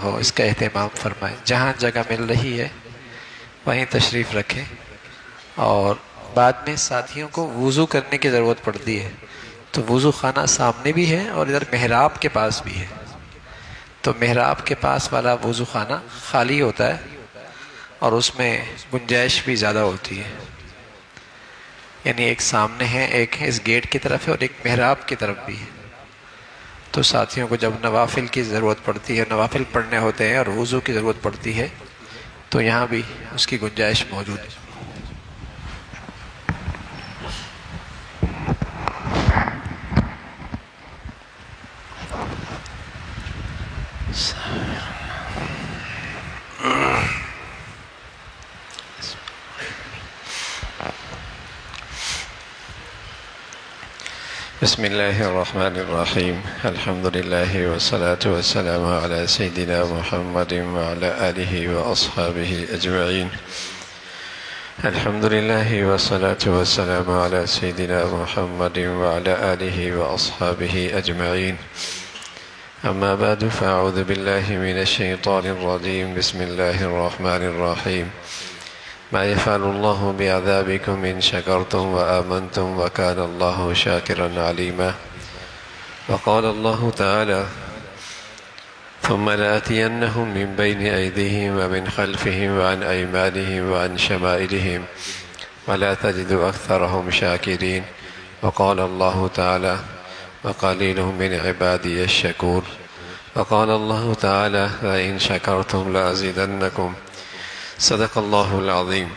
ہو اس کا اہتمام فرمائیں، جہاں جگہ مل رہی ہے وہیں تشریف رکھیں۔ اور بعد میں ساتھیوں کو وضو کرنے کی ضرورت پڑتی ہے، تو وضو خانہ سامنے بھی ہے اور ادھر محراب کے پاس بھی ہے، تو محراب کے پاس والا وضو خانہ خالی ہوتا ہے اور اس میں گنجائش بھی زیادہ ہوتی ہے، یعنی ایک سامنے ہے، ایک اس گیٹ کی طرف ہے اور ایک محراب کی طرف بھی ہے۔ تو ساتھیوں کو جب نوافل کی ضرورت پڑتی ہے، نوافل پڑھنے ہوتے ہیں اور وضو کی ضرورت پڑتی ہے، تو یہاں بھی اس کی گنجائش موجود ہے۔ بسم اللہ الرحمن الرحیم، الحمد للہ والصلاة والسلام علی سیدنا محمد وعلی آلہ واصحابہ اجمعین۔ الحمد للہ والصلاة والسلام علی سیدنا محمد وعلی آلہ واصحابہ اجمعین۔ اما بعد فاعوذ باللہ من الشیطان الرجیم، بسم اللہ الرحمن الرحیم۔ ما يفعل الله بعذابكم إن شكرتم وآمنتم وكان الله شاكرا عليما۔ وقال الله تعالى ثم لآتينهم من بين أيديهم ومن خلفهم وعن أيمانهم وعن شمائلهم ولا تجد أكثرهم شاكرين۔ وقال الله تعالى وقليل من عبادي الشكور۔ وقال الله تعالى لئن شكرتم لأزيدنكم۔ صدق اللہ العظیم۔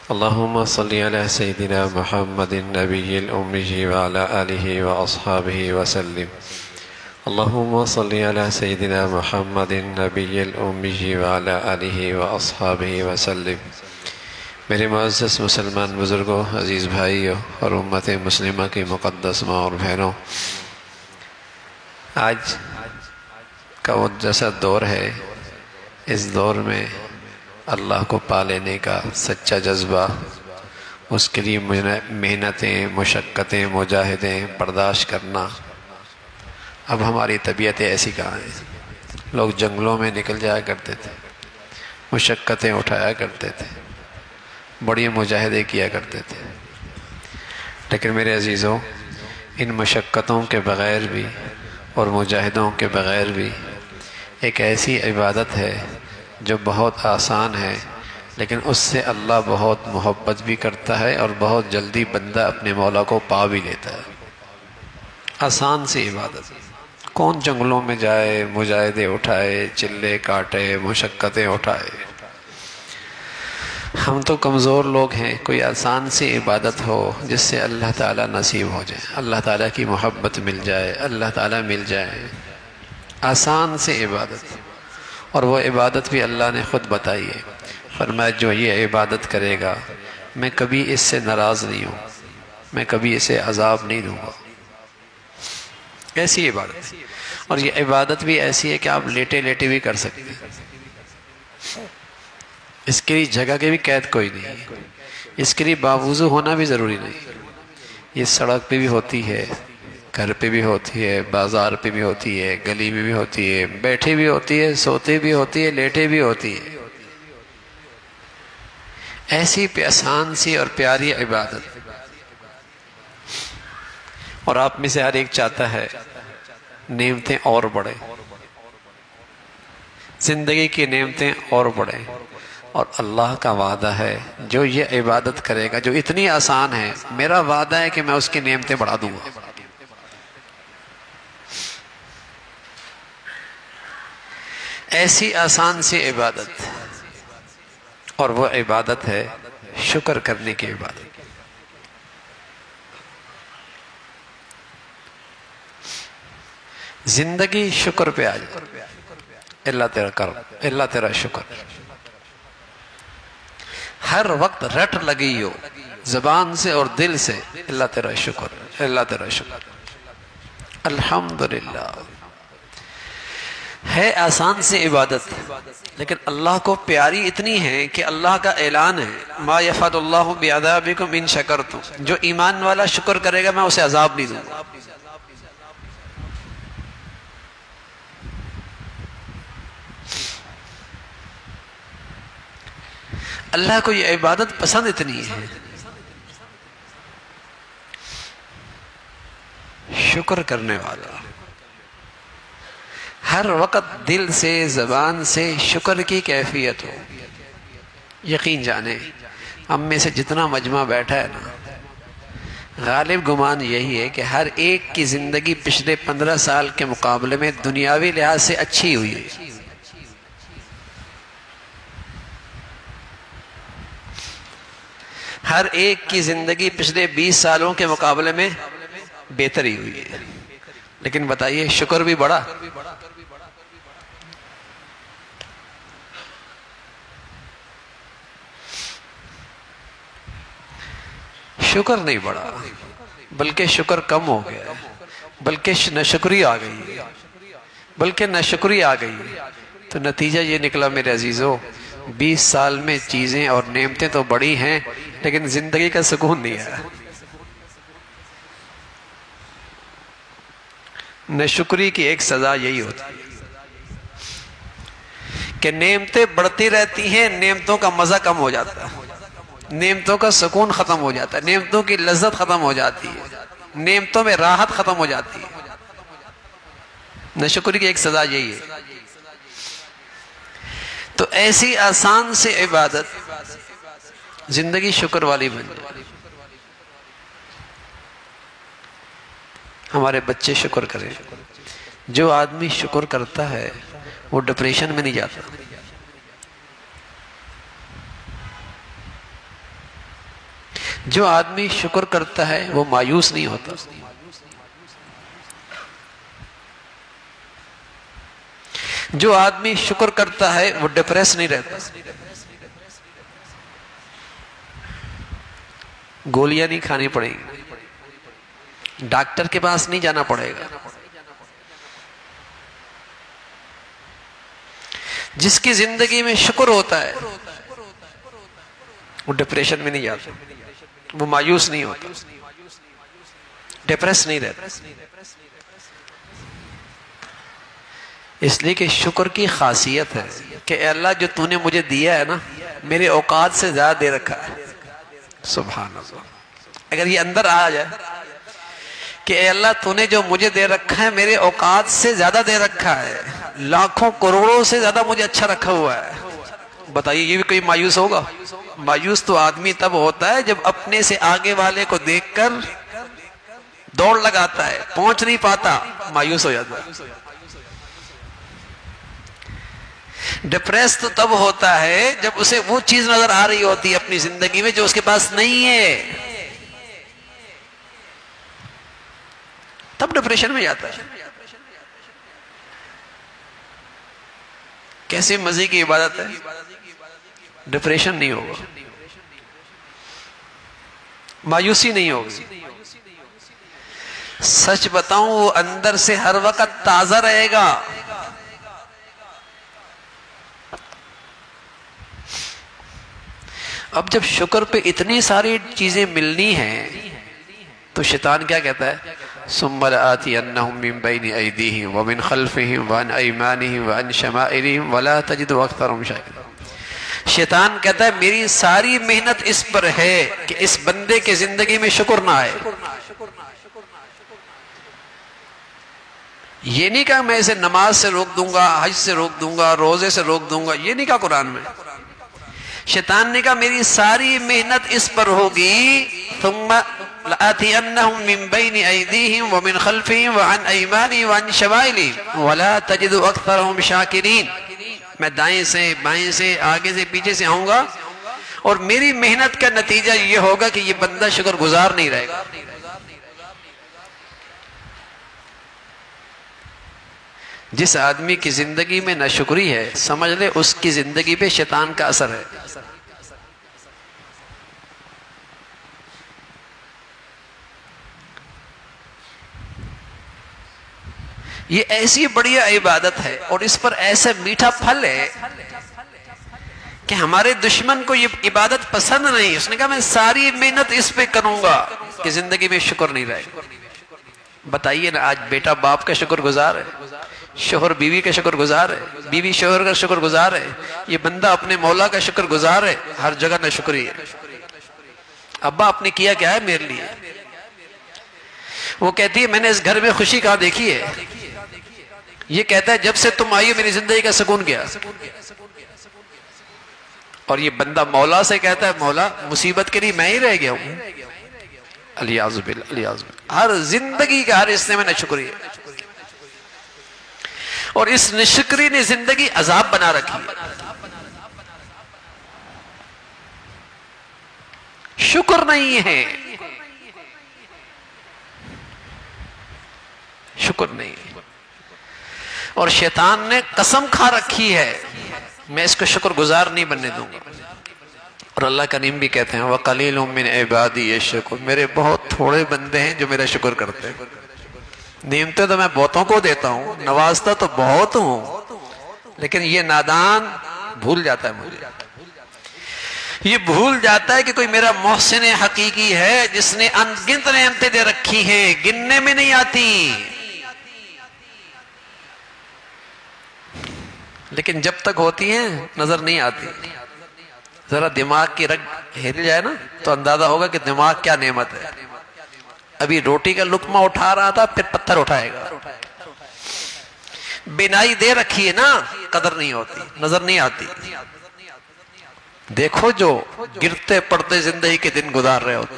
اللہم صلی علی سیدنا محمد النبی الأمی وعلی آلہ واصحابہ وسلم۔ اللہم صلی علی سیدنا محمد النبی الأمی وعلی آلہ واصحابہ وسلم۔ میرے معزز مسلمان بزرگوں، عزیز بھائیوں اور امت مسلمہ کی مقدس ماں اور بہنوں، آج کا وہ جیسا دور ہے، اس دور میں اللہ کو پا لینے کا سچا جذبہ، اس کے لیے محنتیں، مشقتیں، مجاہدیں برداشت کرنا، اب ہماری طبیعتیں ایسی کہاں ہیں؟ لوگ جنگلوں میں نکل جایا کرتے تھے، مشقتیں اٹھایا کرتے تھے، بڑی مجاہدے کیا کرتے تھے، لیکن میرے عزیزوں، ان مشقتوں کے بغیر بھی اور مجاہدوں کے بغیر بھی ایک ایسی عبادت ہے جو بہت آسان ہے، لیکن اس سے اللہ بہت محبت بھی کرتا ہے اور بہت جلدی بندہ اپنے مولا کو پا بھی لیتا ہے۔ آسان سی عبادت، کون جنگلوں میں جائے، مجاہدے اٹھائے، چلے کاٹے، مشقتیں اٹھائے؟ ہم تو کمزور لوگ ہیں، کوئی آسان سی عبادت ہو جس سے اللہ تعالیٰ نصیب ہو جائے، اللہ تعالیٰ کی محبت مل جائے، اللہ تعالیٰ مل جائے، آسان سی عبادت۔ اور وہ عبادت بھی اللہ نے خود بتائی ہے، فرمایا جو یہ عبادت کرے گا میں کبھی اس سے ناراض نہیں ہوں، میں کبھی اسے عذاب نہیں دوں گا۔ ایسی عبادت، اور یہ عبادت بھی ایسی ہے کہ آپ لیٹے لیٹے بھی کر سکتے ہیں، اس کے لیے جگہ کے بھی قید کوئی نہیں ہے، اس کے لیے باوضو ہونا بھی ضروری نہیں، یہ سڑک پہ بھی ہوتی ہے، گھر پہ بھی ہوتی ہے، بازار پہ بھی ہوتی ہے، گلی میں بھی ہوتی ہے، بیٹھے بھی ہوتی ہے، سوتے بھی ہوتی ہے، لیٹے بھی ہوتی ہے۔ ایسی آسان سی اور پیاری عبادت، اور آپ میں سے ہر ایک چاہتا ہے نعمتیں اور بڑھیں، زندگی کی نعمتیں اور بڑھیں، اور اللہ کا وعدہ ہے جو یہ عبادت کرے گا جو اتنی آسان ہے، میرا وعدہ ہے کہ میں اس کی نعمتیں بڑھا دوں گا۔ ایسی آسان سی عبادت، اور وہ عبادت ہے شکر کرنے کی عبادت۔ زندگی شکر پہ آ جائے، اللہ تیرا کرم، اللہ تیرا شکر، ہر وقت رٹ لگی ہو زبان سے اور دل سے، اللہ تیرا شکر، اللہ تیرا شکر، الحمدللہ۔ ہے آسان سے عبادت، لیکن اللہ کو پیاری اتنی ہے کہ اللہ کا اعلان ہے ما یفعل اللہ بعذابکم ان شکرتم، جو ایمان والا شکر کرے گا میں اسے عذاب نہیں دوں گا۔ اللہ کو یہ عبادت پسند اتنی ہے، شکر کرنے والا ہر وقت دل سے زبان سے شکر کی کیفیت ہو۔ یقین جانے ہم میں سے جتنا مجمع بیٹھا ہے نا، غالب گمان یہی ہے کہ ہر ایک کی زندگی پچھلے 15 سال کے مقابلے میں دنیاوی لحاظ سے اچھی ہوئی ہے۔ ہر ایک کی زندگی پچھلے 20 سالوں کے مقابلے میں بہتری ہوئی ہے، لیکن بتائیے شکر بھی بڑا؟ شکر نہیں بڑھا، بلکہ شکر کم ہو گیا، بلکہ ناشکری آ گئی، تو نتیجہ یہ نکلا میرے عزیزوں، 20 سال میں چیزیں اور نعمتیں تو بڑی ہیں لیکن زندگی کا سکون نہیں ہے۔ ناشکری کی ایک سزا یہی ہوتی ہے کہ نعمتیں بڑھتی رہتی ہیں، نعمتوں کا مزہ کم ہو جاتا ہے، نعمتوں کا سکون ختم ہو جاتا ہے، نعمتوں کی لذت ختم ہو جاتی ہے، نعمتوں میں راحت ختم ہو جاتی ہے۔ ناشکری کی ایک سزا یہی ہے۔ تو ایسی آسان سے عبادت زندگی شکر والی بن جائے۔ ہمارے بچے شکر کریں۔ جو آدمی شکر کرتا ہے وہ ڈپریشن میں نہیں جاتا، جو آدمی شکر کرتا ہے وہ مایوس نہیں ہوتا، جو آدمی شکر کرتا ہے وہ ڈپریس نہیں رہتا، گولیاں نہیں کھانی پڑیں گی، ڈاکٹر کے پاس نہیں جانا پڑے گا۔ جس کی زندگی میں شکر ہوتا ہے وہ ڈپریشن میں نہیں جاتا، وہ مایوس نہیں ہوتا، ڈپریس نہیں رہتا۔ اس لیے کہ شکر کی خاصیت ہے کہ اے اللہ جو تو نے مجھے دیا ہے نا، میرے اوقات سے زیادہ دے رکھا ہے۔ سبحان اللہ، اگر یہ اندر آ جائے کہ اے اللہ تو نے جو مجھے دے رکھا ہے میرے اوقات سے زیادہ دے رکھا ہے، لاکھوں کروڑوں سے زیادہ مجھے اچھا رکھا ہوا ہے، بتائیے یہ بھی کوئی مایوس ہوگا؟ مایوس تو آدمی تب ہوتا ہے جب اپنے سے آگے والے کو دیکھ کر دوڑ لگاتا ہے، پہنچ نہیں پاتا، مایوس ہو جاتا ہے۔ ڈپریس تو تب ہوتا ہے جب اسے وہ چیز نظر آ رہی ہوتی ہے اپنی زندگی میں جو اس کے پاس نہیں ہے، تب ڈپریشن میں جاتا ہے۔ کیسے مزے کی عبادت ہے، ڈپریشن نہیں ہوگا، مایوسی نہیں ہوگی، سچ بتاؤں وہ اندر سے ہر وقت تازہ رہے گا۔ اب جب شکر پہ اتنی ساری چیزیں ملنی ہیں تو شیطان کیا کہتا ہے؟ ثم لآتینہم من بین ایدیہم ومن خلفہم وعن ایمانہم وعن شمائلہم ولا تجد اکثرہم شاکرین۔ شیطان کہتا ہے میری ساری محنت اس پر ہے کہ اس بندے کے زندگی میں شکر نہ آئے۔ یہ نہیں کہا میں اسے نماز سے روک دوں گا، حج سے روک دوں گا، روزے سے روک دوں گا، یہ نہیں کہا قرآن میں۔ شیطان نے کہا میری ساری محنت اس پر ہوگی، ثم لآتینہم من بین ایدیہم ومن خلفہم وعن ایمانہم وعن شمائلہم ولا تجد اکثرہم شاکرین۔ میں دائیں سے بائیں سے آگے سے پیچھے سے آؤں گا اور میری محنت کا نتیجہ یہ ہوگا کہ یہ بندہ شکر گزار نہیں رہے گا۔ جس آدمی کی زندگی میں ناشکری ہے سمجھ لے اس کی زندگی پہ شیطان کا اثر ہے۔ یہ ایسی بڑی عبادت ہے اور اس پر ایسا میٹھا پھل ہے کہ ہمارے دشمن کو یہ عبادت پسند نہیں۔ اس نے کہا میں ساری محنت اس پہ کروں گا کہ زندگی میں شکر نہیں رہے۔ بتائیے نا آج بیٹا باپ کا شکر گزار ہے؟ شوہر بیوی کا شکر گزار ہے، بیوی شوہر کا شکر گزار ہے، یہ بندہ اپنے مولا کا شکر گزار ہے، ہر جگہ نہ شکری ہے۔ ابا آپ نے کیا کیا ہے میرے لیے؟ وہ کہتی ہے میں نے اس گھر میں خوشی کہاں دیکھی ہے؟ یہ کہتا ہے جب سے تم آئی ہو میری زندگی کا سکون گیا۔ اور یہ بندہ مولا سے کہتا ہے مولا مصیبت کے لیے میں ہی رہ گیا ہوں۔ الیاذ باللہ، الیاذ باللہ، ہر زندگی کا ہر حصے میں ناشکری ہے، اور اس ناشکری نے زندگی عذاب بنا رکھی ہے۔ شکر نہیں ہے، شکر نہیں ہے، اور شیطان نے قسم کھا رکھی ہے میں اس کو شکر گزار نہیں بننے دوں گا۔ اور اللہ کریم بھی کہتے ہیں وَقَلِيلٌ مِّنْ عِبَادِيَ الشَّكُورُ، میرے بہت تھوڑے بندے ہیں جو میرا شکر کرتے ہیں۔ نعمتیں تو میں بہتوں کو دیتا ہوں، نوازتا تو بہت ہوں، لیکن یہ نادان بھول جاتا ہے مجھے، یہ بھول جاتا ہے کہ کوئی میرا محسن حقیقی ہے جس نے انگنت نعمتیں دے رکھی ہیں، گننے میں نہیں آتی، لیکن جب تک ہوتی ہیں نظر نہیں آتی۔ ذرا دماغ کی رگ ہل جائے نا تو اندازہ ہوگا کہ دماغ کیا نعمت ہے۔ ابھی روٹی کا لقمہ اٹھا رہا تھا، پھر پتھر اٹھائے گا۔ بینائی دے رکھی ہے نا، قدر نہیں ہوتی، نظر نہیں آتی۔ دیکھو جو گرتے پڑتے زندگی کے دن گزار رہے ہوتے،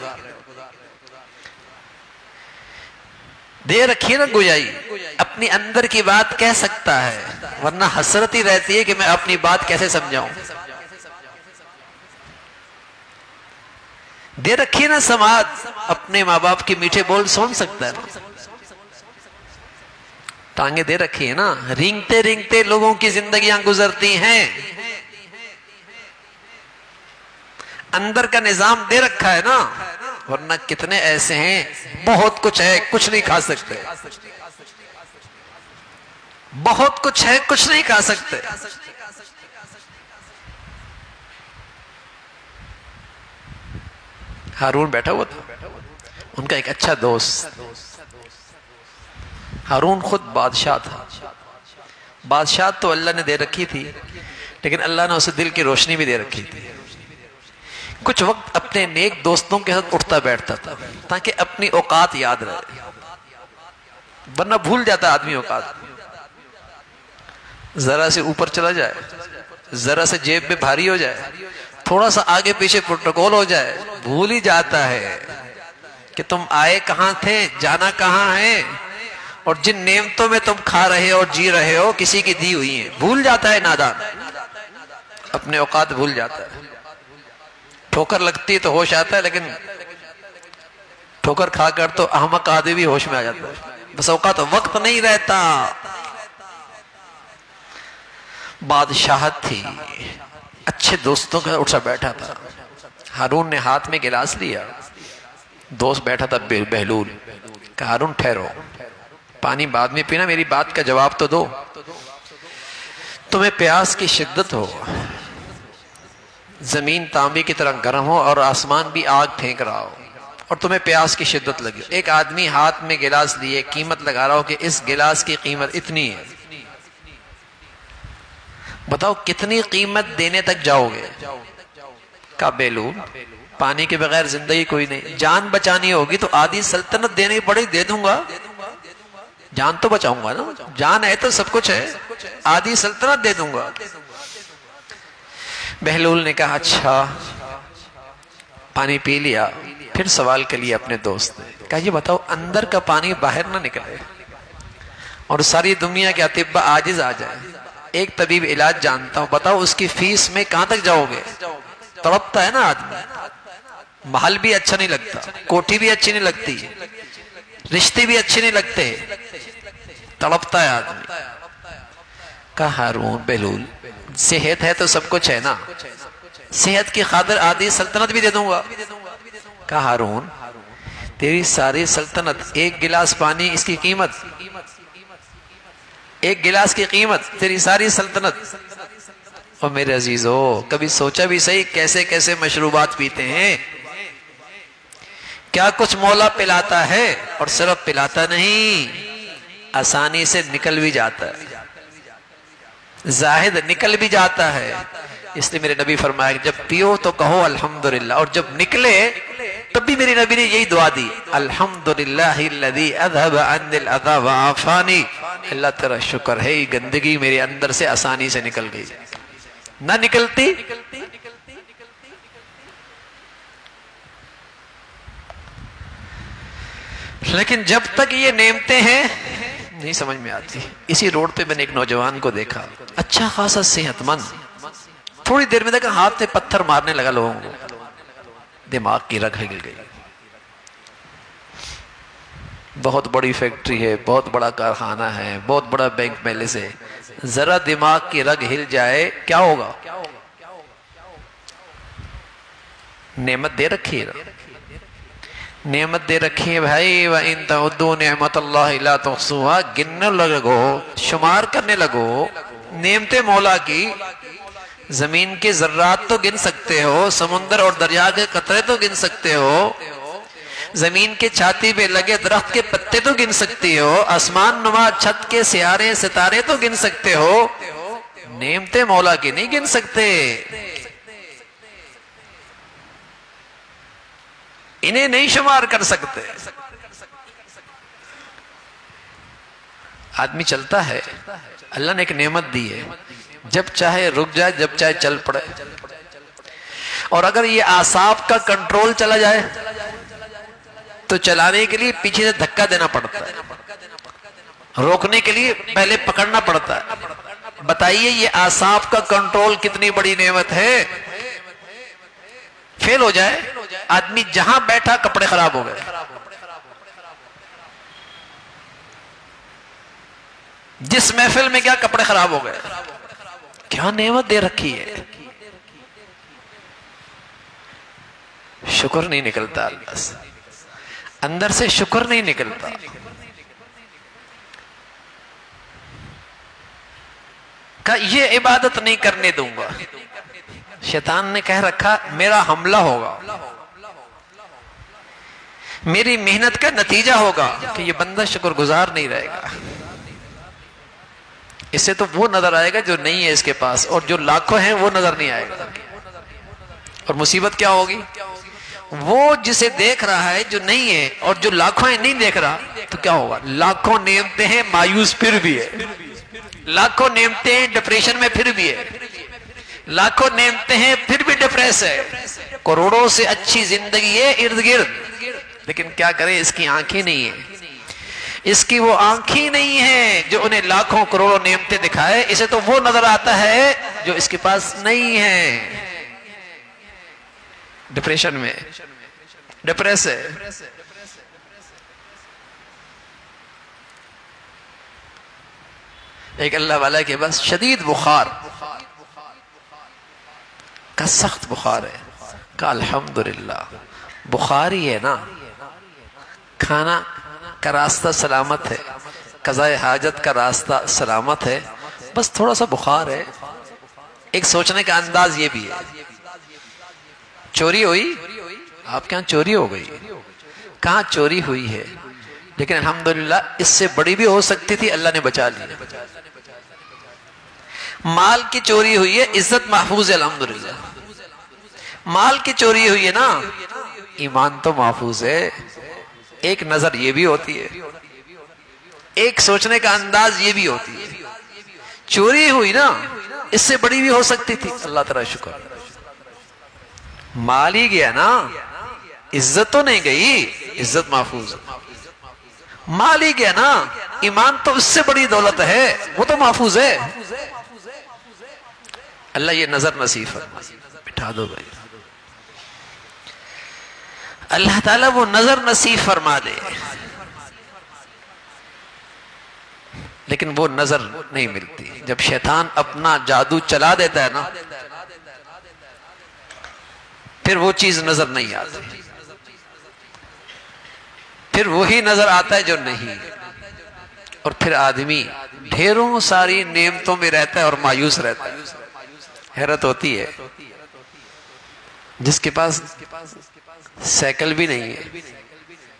دے رکھی ہے نا گویائی، اپنی اندر کی بات کہہ سکتا ہے، ورنہ حسرت ہی رہتی ہے کہ میں اپنی بات کیسے سمجھاؤں۔ دے رکھی نا سماعت، اپنے ماں باپ کی میٹھے بول سن سکتا ہے نا، ٹانگیں دے رکھی ہے نا، رینگتے رینگتے لوگوں کی زندگیاں گزرتی ہیں، اندر کا نظام دے رکھا ہے نا، ورنہ کتنے ایسے ہیں بہت کچھ ہے کچھ نہیں کھا سکتے، بہت کچھ ہے کچھ نہیں کھا سکتے۔ ہارون بیٹھا ہوا تھا، ان کا ایک اچھا دوست، ہارون خود بادشاہ تھا، بادشاہ تو اللہ نے دے رکھی تھی، لیکن اللہ نے اسے دل کی روشنی بھی دے رکھی تھی۔ کچھ وقت اپنے نیک دوستوں کے ساتھ اٹھتا بیٹھتا تھا تاکہ اپنی اوقات یاد رہے، ورنہ بھول جاتا آدمی اوقات۔ ذرا سے اوپر چلا جائے، ذرا سے جیب میں بھاری ہو جائے، تھوڑا سا آگے پیچھے پروٹوکول ہو جائے، بھول ہی جاتا ہے کہ تم آئے کہاں تھے، جانا کہاں ہے، اور جن نعمتوں میں تم کھا رہے ہو اور جی رہے ہو کسی کی دی ہوئی ہیں۔ بھول جاتا ہے نادان، اپنے اوقات بھول جاتا ہے۔ ٹھوکر لگتی ہے تو ہوش آتا ہے، لیکن ٹھوکر کھا کر تو احمق آدمی بھی ہوش میں آ جاتا ہے، بس اوقات وقت نہیں رہتا۔ بادشاہت تھی، اچھے دوستوں کا اٹھا بیٹھا تھا۔ ہارون نے ہاتھ میں گلاس لیا، دوست بیٹھا تھا بہلول، کہا ہارون ٹھہرو، پانی بعد میں پینا، میری بات کا جواب تو دو۔ تمہیں پیاس کی شدت ہو، زمین تانبے کی طرح گرم ہو اور آسمان بھی آگ پھینک رہا ہو، اور تمہیں پیاس کی شدت لگی، ایک آدمی ہاتھ میں گلاس لیے قیمت لگا رہا ہو کہ اس گلاس کی قیمت اتنی ہے، بتاؤ کتنی قیمت دینے تک جاؤ گے؟ کہا بیلول پانی کے بغیر زندگی کوئی نہیں، جان بچانی ہوگی تو آدھی سلطنت دینے پڑی، دے دوں گا، جان تو بچاؤں گا نا، جان ہے تو سب کچھ ہے، آدھی سلطنت دے دوں گا۔ بہلول نے کہا اچھا، پانی پی لیا، پھر سوال کے لیے اپنے دوست نے کہا یہ بتاؤ اندر کا پانی باہر نہ نکلے اور ساری دنیا کے اطباء عاجز آ جائے، ایک طبیب علاج جانتا ہوں، بتاؤ اس کی فیس میں کہاں تک جاؤ گے؟ تڑپتا ہے نا آدمی، محل بھی اچھا نہیں لگتا، کوٹھی بھی اچھی نہیں لگتی، رشتے بھی اچھے نہیں لگتے، تڑپتا ہے آدمی۔ کہا ہارون بہلول صحت ہے تو سب کچھ ہے نا، صحت کی خاطر آدھی سلطنت بھی دے دوں گا۔ کہا ہارون تیری ساری سلطنت، ایک گلاس پانی اس کی قیمت، ایک گلاس کی قیمت، تیری ساری سلطنت۔ اور میرے عزیزو کبھی سوچا بھی صحیح کیسے کیسے مشروبات پیتے ہیں، کیا کچھ مولا پلاتا ہے، اور صرف پلاتا نہیں، آسانی سے نکل بھی جاتا ہے، زاہد نکل بھی جاتا ہے. اس لیے میرے نبی فرمایا کہ جب پیو تو کہو الحمدللہ، اور جب نکلے تب بھی میری نبی نے یہی دعا دی، الحمدللہ الذی اذهب عنی الاذى وعافانی. اللہ تیرا شکر ہے یہ گندگی میرے اندر سے آسانی سے نکل گئی، نہ نکلتی لیکن جب تک یہ نعمتیں ہیں نہیں سمجھ میں آتی. اسی روڈ پہ میں نے ایک نوجوان کو دیکھا، اچھا خاصا صحت مند، تھوڑی دیر میں دیکھا ہاتھ سے پتھر مارنے لگا لوگوں کو، دماغ کی رگ ہل گئی. بہت بڑی فیکٹری ہے، بہت بڑا کارخانہ ہے، بہت بڑا بینک بیلنس ہے، ذرا دماغ کی رگ ہل جائے کیا ہوگا؟ نعمت دے رکھی ہے، نعمت دے رکھی ہے بھائی. وَإِن تَعُدُّوا نِعْمَةَ اللَّهِ لَا تُحْصُوهَا. گننے لگو، شمار کرنے لگو نعمتیں مولا کی. زمین کے ذرات تو گن سکتے ہو، سمندر اور دریا کے قطرے تو گن سکتے ہو، زمین کے چھاتی پہ لگے درخت کے پتے تو گن سکتے ہو، آسمان نما چھت کے سیارے ستارے تو گن سکتے ہو، نعمتیں مولا کی نہیں گن سکتے. انہیں نہیں شمار کر سکتے. آدمی چلتا ہے، اللہ نے ایک نعمت دی ہے، جب چاہے رک جائے، جب چاہے چل پڑے. اور اگر یہ اعصاب کا کنٹرول چلا جائے تو چلانے کے لیے پیچھے سے دھکا دینا پڑتا ہے، روکنے کے لیے پہلے پکڑنا پڑتا ہے. بتائیے یہ اعصاب کا کنٹرول کتنی بڑی نعمت ہے. فیل ہو جائے آدمی، جہاں بیٹھا کپڑے خراب ہو گئے. جس محفل میں کیا کپڑے خراب ہو گئے. کیا نعمت دے رکھی ہے. شکر نہیں نکلتا اللہ سے، اندر سے شکر نہیں نکلتا. کہ یہ عبادت نہیں کرنے دوں گا. شیطان نے کہہ رکھا میرا حملہ ہوگا، میری محنت کا نتیجہ ہوگا کہ یہ بندہ شکر گزار نہیں رہے گا. اس سے تو وہ نظر آئے گا جو نہیں ہے اس کے پاس، اور جو لاکھوں ہیں وہ نظر نہیں آئے گا. اور مصیبت کیا ہوگی؟ وہ جسے دیکھ رہا ہے جو نہیں ہے، اور جو لاکھوں ہیں نہیں دیکھ رہا، تو کیا ہوگا؟ لاکھوں نعمتیں ہیں مایوس پھر بھی ہے، لاکھوں نعمتیں ہیں ڈپریشن میں پھر بھی ہے، لاکھوں نعمتیں ہیں پھر بھی ڈپریس ہے. کروڑوں سے اچھی زندگی ہے ارد گرد، لیکن کیا کریں اس کی آنکھیں نہیں ہیں. اس کی وہ آنکھیں نہیں ہیں جو انہیں لاکھوں کروڑوں نعمتیں دکھائے. اسے تو وہ نظر آتا ہے جو اس کے پاس نہیں ہے. ڈپریشن میں ڈپریس ہے. ایک اللہ والا کے پاس شدید بخار کا سخت بخار ہے. کہا الحمدللہ بخار ہی ہے نا، کھانا کا راستہ سلامت ہے، قضاء حاجت کا راستہ سلامت ہے، بس تھوڑا سا بخار ہے. ایک سوچنے کا انداز یہ بھی ہے، چوری ہوئی، آپ کے ہاں چوری ہو گئی، کہاں چوری ہوئی ہے، لیکن الحمدللہ اس سے بڑی بھی ہو سکتی تھی، اللہ نے بچا لی. مال کی چوری ہوئی ہے، عزت محفوظ ہے الحمدللہ. مال کی چوری ہوئی ہے نا، ایمان تو محفوظ ہے. ایک نظر یہ بھی ہوتی ہے، ایک سوچنے کا انداز یہ بھی ہوتی ہے. چوری ہوئی نا، اس سے بڑی بھی ہو سکتی تھی، اللہ تعالیٰ شکر. مال ہی گیا نا، عزت تو نہیں گئی، عزت محفوظ. مال ہی گیا نا، ایمان تو اس سے بڑی دولت ہے، وہ تو محفوظ ہے. اللہ یہ نظر نصیب فرمائے. بٹھا دو بھائی، اللہ تعالیٰ وہ نظر نصیب فرما دے. لیکن وہ نظر نہیں ملتی. جب شیطان اپنا جادو چلا دیتا ہے نا، پھر وہ چیز نظر نہیں آتی، پھر وہی نظر آتا ہے جو نہیں. اور پھر آدمی ڈھیروں ساری نعمتوں میں رہتا ہے اور مایوس رہتا ہے. حیرت ہوتی ہے جس کے پاس سائیکل بھی نہیں ہے،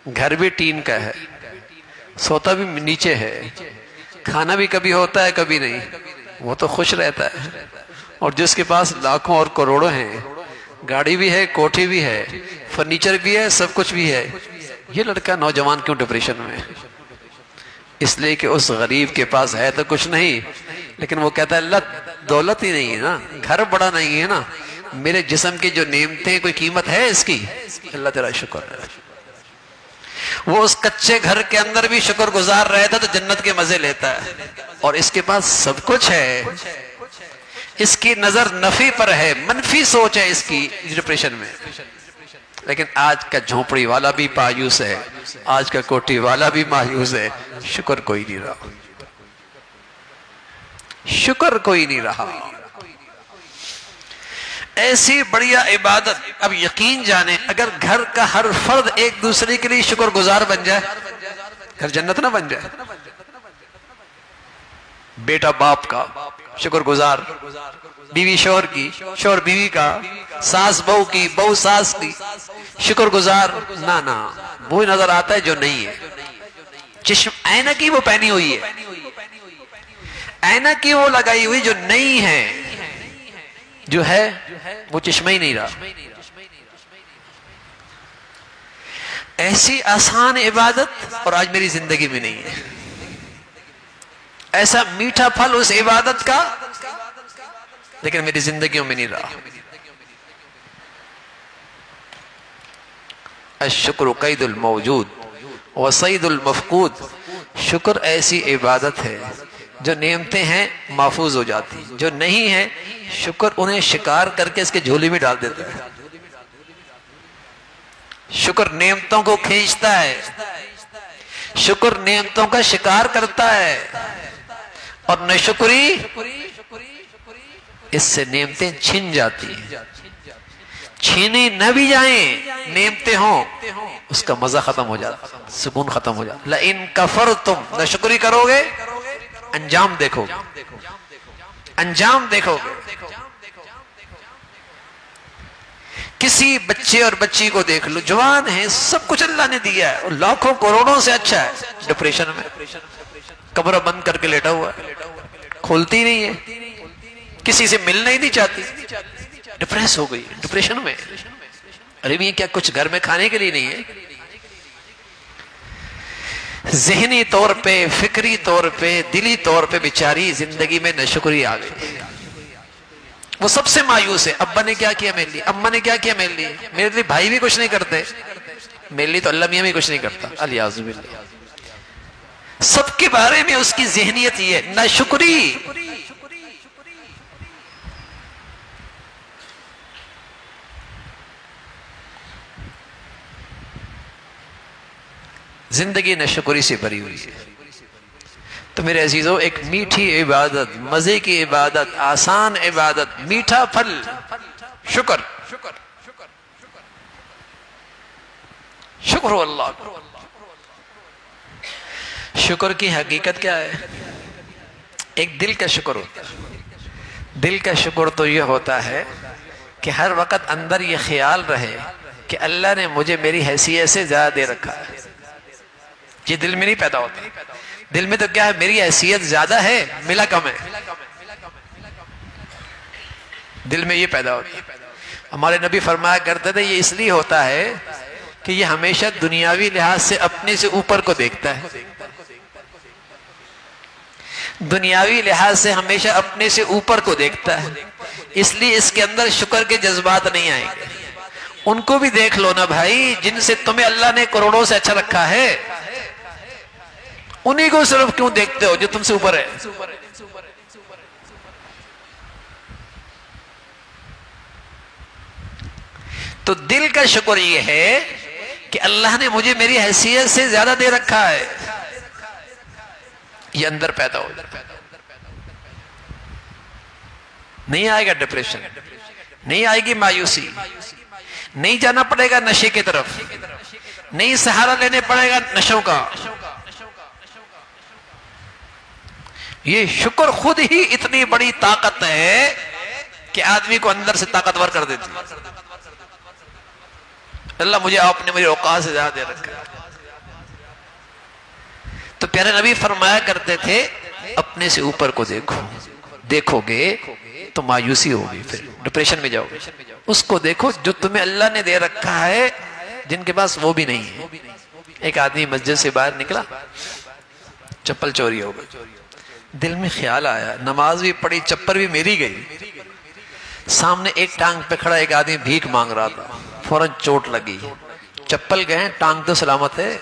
گھر بھی ٹین کا ہے، سوتا بھی نیچے ہے، کھانا بھی کبھی ہوتا ہے کبھی نہیں، وہ تو خوش رہتا ہے۔ اور جس کے پاس لاکھوں اور کروڑوں ہیں، گاڑی بھی ہے، کوٹھی بھی ہے، فرنیچر بھی ہے، سب کچھ بھی ہے، یہ لڑکا نوجوان کیوں ڈپریشن میں؟ اس لیے کہ اس غریب کے پاس ہے تو کچھ نہیں، لیکن وہ کہتا ہے اللہ دولت ہی نہیں ہے نا، گھر بڑا نہیں ہے نا، میرے جسم کی جو نعمتیں کوئی قیمت ہے اس کی؟ اللہ تیرا شکر ہے۔ وہ اس کچے گھر کے اندر بھی شکر گزار رہتا تو جنت کے مزے لیتا ہے، اور اس کے پاس سب کچھ ہے، اس کی نظر نفی پر ہے، منفی سوچ ہے اس کی، ڈپریشن میں۔ لیکن آج کا جھونپڑی والا بھی مایوس ہے، آج کا کوٹھی والا بھی مایوس ہے، شکر کوئی نہیں رہا، شکر کوئی نہیں رہا۔ ایسی بڑھیا عبادت، اب یقین جانے اگر گھر کا ہر فرد ایک دوسرے کے لیے شکر گزار بن جائے، گھر جنت نہ بن جائے۔ بیٹا باپ کا شکر گزار، بیوی شوہر کی، شوہر بیوی کا، ساس بہو کی، بہو ساس کی شکر گزار، نہ وہ نظر آتا ہے جو نہیں ہے۔ چشم اینک ہی وہ پہنی ہوئی ہے، اینک ہی وہ لگائی ہوئی جو نہیں ہے، جو ہے وہ چشمہ ہی نہیں رہا۔ ایسی آسان عبادت اور آج میری زندگی میں نہیں ہے، ایسا میٹھا پھل اس عبادت کا لیکن میری زندگیوں میں نہیں رہا۔ الشکر قید الموجود وصید المفقود، شکر ایسی عبادت ہے جو نعمتیں ہیں محفوظ ہو جاتی، جو نہیں ہیں شکر انہیں شکار کر کے اس کے جھولی میں ڈال دیتا ہے۔ شکر نعمتوں کو کھینچتا ہے، شکر نعمتوں کا شکار کرتا ہے، اور ناشکری اس سے نعمتیں چھن جاتی ہیں۔ چھینی نہ بھی جائیں، نعمتیں ہوں، اس کا مزہ ختم ہو جاتا، سکون ختم ہو جاتا۔ لَإِن كَفَرْتُمْ، ناشکری کرو گے انجام دیکھو گے، انجام دیکھو گے۔ کسی بچے اور بچی کو دیکھ لو، جوان ہیں، سب کچھ اللہ نے دیا ہے، اور لاکھوں کروڑوں سے اچھا ہے، ڈپریشن میں کمرہ بند کر کے لیٹا ہوا ہے، کھولتی نہیں ہے، کسی سے ملنا ہی نہیں چاہتی، ڈپریس ہو گئی، ڈپریشن میں۔ ارے بھی کیا کچھ گھر میں کھانے کے لیے نہیں ہے؟ ذہنی طور پہ، فکری طور پہ، دلی طور پہ بیچاری زندگی میں ناشکری آ گئی۔ وہ سب سے مایوس ہے، ابا نے کیا کیا میرے لیے، اماں نے کیا کیا میرے لیے، میرے لیے بھائی بھی کچھ نہیں کرتے، میرے لیے تو اللہ میاں بھی کچھ نہیں کرتا، الیاذ باللہ۔ سب کے بارے میں اس کی ذہنیت یہ ہے، ناشکری۔ زندگی ناشکری سے بھری ہوئی ہے۔ تو میرے عزیزو، ایک میٹھی عبادت، مزے کی عبادت، آسان عبادت، میٹھا پھل، شکر، شکر اللہ۔ شکر کی حقیقت کیا ہے؟ ایک دل کا شکر ہوتا ہے۔ دل کا شکر تو یہ ہوتا ہے کہ ہر وقت اندر یہ خیال رہے کہ اللہ نے مجھے میری حیثیت سے زیادہ دے رکھا ہے۔ یہ دل میں نہیں پیدا ہوتا، دل میں تو کیا ہے، میری حیثیت زیادہ ہے، ملا کم ہے، دل میں یہ پیدا ہوتا ہے۔ ہمارے نبی فرمایا کرتے تھے، یہ اس لیے ہوتا ہے کہ یہ ہمیشہ دنیاوی لحاظ سے اپنے سے اوپر کو دیکھتا ہے، دنیاوی لحاظ سے ہمیشہ اپنے سے اوپر کو دیکھتا ہے، اس لیے اس کے اندر شکر کے جذبات نہیں آئیں گے۔ ان کو بھی دیکھ لو نا بھائی، جن سے تمہیں اللہ نے کروڑوں سے اچھا رکھا ہے، انہی کو صرف کیوں دیکھتے ہو جو تم سے اوپر ہے؟ تو دل کا شکر یہ ہے کہ اللہ نے مجھے میری حیثیت سے زیادہ دے رکھا ہے، یہ اندر پیدا ہو جاتا ہے۔ نہیں آئے گا ڈپریشن، نہیں آئے گی مایوسی، نہیں جانا پڑے گا نشے کی طرف، نہیں سہارا لینے پڑے گا نشوں کا۔ یہ شکر خود ہی اتنی بڑی طاقت ہے کہ آدمی کو اندر سے طاقتور کر دیتی ہے۔ اللہ مجھے آپ نے میری اوقات سے زیادہ دے رکھا ہے۔ تو پیارے نبی فرمایا کرتے تھے اپنے سے اوپر کو دیکھو گے تو مایوسی ہوگی، پھر ڈپریشن میں جاؤ گے۔ اس کو دیکھو جو تمہیں اللہ نے دے رکھا ہے، جن کے پاس وہ بھی نہیں ہے۔ ایک آدمی مسجد سے باہر نکلا، چپل چوری ہو گئی، دل میں خیال آیا نماز بھی پڑھی، چپل بھی میری گئی۔ سامنے ایک ٹانگ پہ کھڑا ایک آدمی بھیک مانگ رہا تھا، فوراً چوٹ لگی، چپل گئے، ٹانگ تو سلامت ہے۔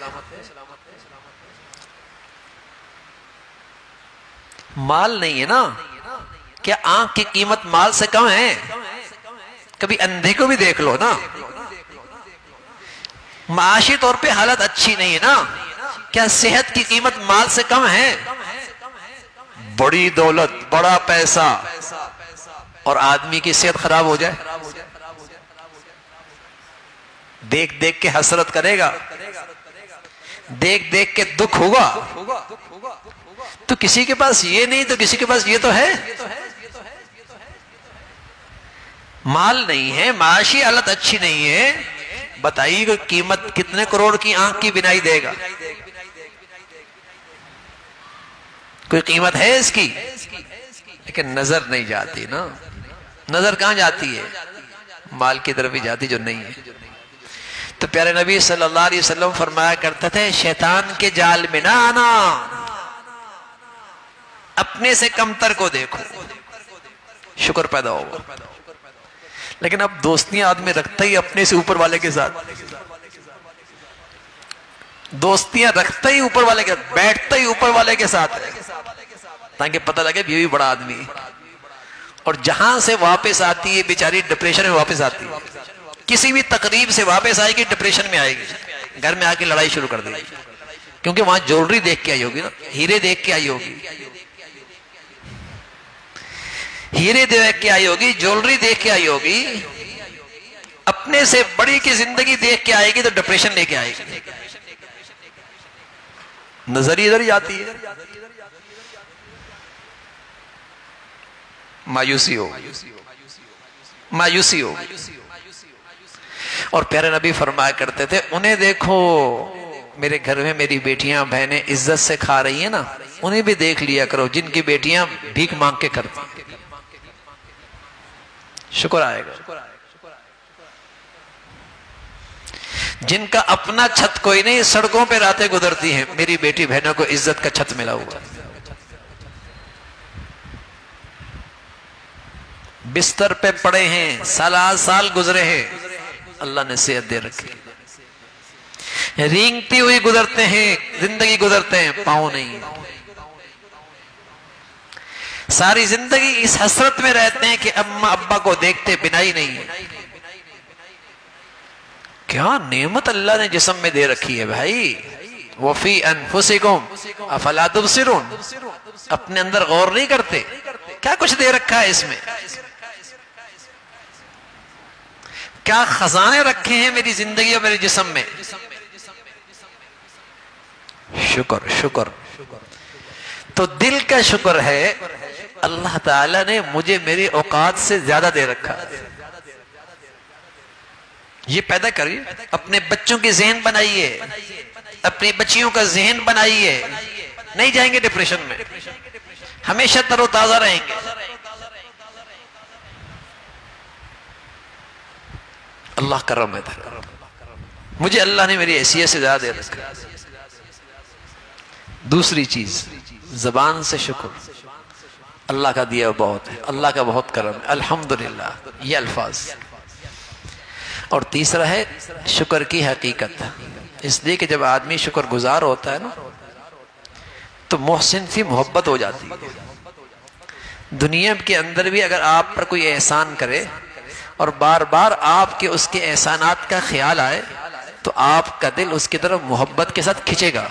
مال نہیں ہے نا، کیا آنکھ کی قیمت مال سے کم ہے؟ کبھی اندھے کو بھی دیکھ لو نا۔ معاشی طور پہ حالت اچھی نہیں ہے نا، کیا صحت کی قیمت مال سے کم ہے؟ بڑی دولت، بڑا پیسہ اور آدمی کی صحت خراب ہو جائے، دیکھ دیکھ کے حسرت کرے گا، دیکھ دیکھ کے دکھ ہوگا۔ تو کسی کے پاس یہ نہیں تو کسی کے پاس یہ تو ہے۔ مال نہیں ہے، معاشی حالت اچھی نہیں ہے، بتائیے کہ قیمت کتنے کروڑ کی آنکھ کی بینائی دے گا؟ کوئی قیمت ہے اس کی؟ لیکن نظر نہیں جاتی نا، نظر کہاں جاتی ہے؟ مال کی طرف ہی جاتی جو نہیں ہے۔ تو پیارے نبی صلی اللہ علیہ وسلم فرمایا کرتے تھے شیطان کے جال میں نہ آنا، اپنے سے کمتر کو دیکھو، شکر پیدا ہوگا۔ لیکن اب دوستیاں آدمی رکھتا ہی اپنے سے اوپر والے کے ساتھ، دوستیاں رکھتا ہی اوپر والے کے ساتھ، بیٹھتا ہی اوپر والے کے ساتھ ہے، تاکہ پتہ لگے یہ بھی بڑا آدمی ہے۔ اور جہاں سے واپس آتی ہے بیچاری ڈپریشن میں واپس آتی ہے، کسی بھی تقریب سے واپس آئے گی ڈپریشن میں آئے گی، گھر میں آ کے لڑائی شروع کر دے گی، کیونکہ وہاں جولری دیکھ کے آئی ہوگی نا، ہیرے دیکھ کے آئی ہوگی، ہیرے دیکھ کے آئی ہوگی، جولری دیکھ کے آئی ہوگی، اپنے سے بڑی کی زندگی دیکھ کے آئے گی تو ڈپریشن لے کے آئے گی، نظر ادھر جاتی ہے، مایوسی ہوگی۔ اور پیارے نبی فرمایا کرتے تھے انہیں دیکھو، میرے گھر میں میری بیٹیاں بہنیں عزت سے کھا رہی ہیں نا، انہیں بھی دیکھ لیا کرو جن کی بیٹیاں بھیک مانگ کے کرتی ہیں، شکر آئے گا۔ جن کا اپنا چھت کوئی نہیں، سڑکوں پہ راتیں گزرتی ہیں، میری بیٹی بہنوں کو عزت کا چھت ملا ہوا، بستر پہ پڑے ہیں، سال گزرے ہیں، اللہ نے صحت دے رکھی، رینگتی ہوئی گزرتے ہیں، زندگی گزرتے ہیں، پاؤں نہیں، ساری زندگی اس حسرت میں رہتے ہیں کہ اماں ابا کو دیکھتے بنائی نہیں ہے۔ کیا نعمت اللہ نے جسم میں دے رکھی ہے بھائی، وَفِي أَنفُسِكُمْ أَفَلَا تُبْصِرُونَ، اپنے اندر غور نہیں کرتے کیا کچھ دے رکھا ہے اس میں، کیا خزانے رکھے ہیں میری زندگی اور میرے جسم میں۔ شکر تو دل کا شکر ہے، اللہ تعالیٰ نے مجھے میری اوقات سے زیادہ دے رکھا، یہ پیدا کریے، اپنے بچوں کی ذہن بنائیے، اپنی بچیوں کا ذہن بنائیے، نہیں جائیں گے ڈپریشن میں، ہمیشہ تر و تازہ رہیں گے۔ اللہ کرم ہے، مجھے اللہ نے میری حیثیت سے زیادہ دے رکھا۔ دوسری چیز زبان سے شکر، اللہ کا دیا بہت ہے، اللہ کا بہت کرم ہے، الحمدللہ، یہ الفاظ۔ اور تیسرا ہے شکر کی حقیقت، اس لیے کہ جب آدمی شکر گزار ہوتا ہے نا تو محسن سے محبت ہو جاتی ہے۔ دنیا کے اندر بھی اگر آپ پر کوئی احسان کرے اور بار بار آپ کے اس کے احسانات کا خیال آئے تو آپ کا دل اس کی طرف محبت کے ساتھ کھنچے گا۔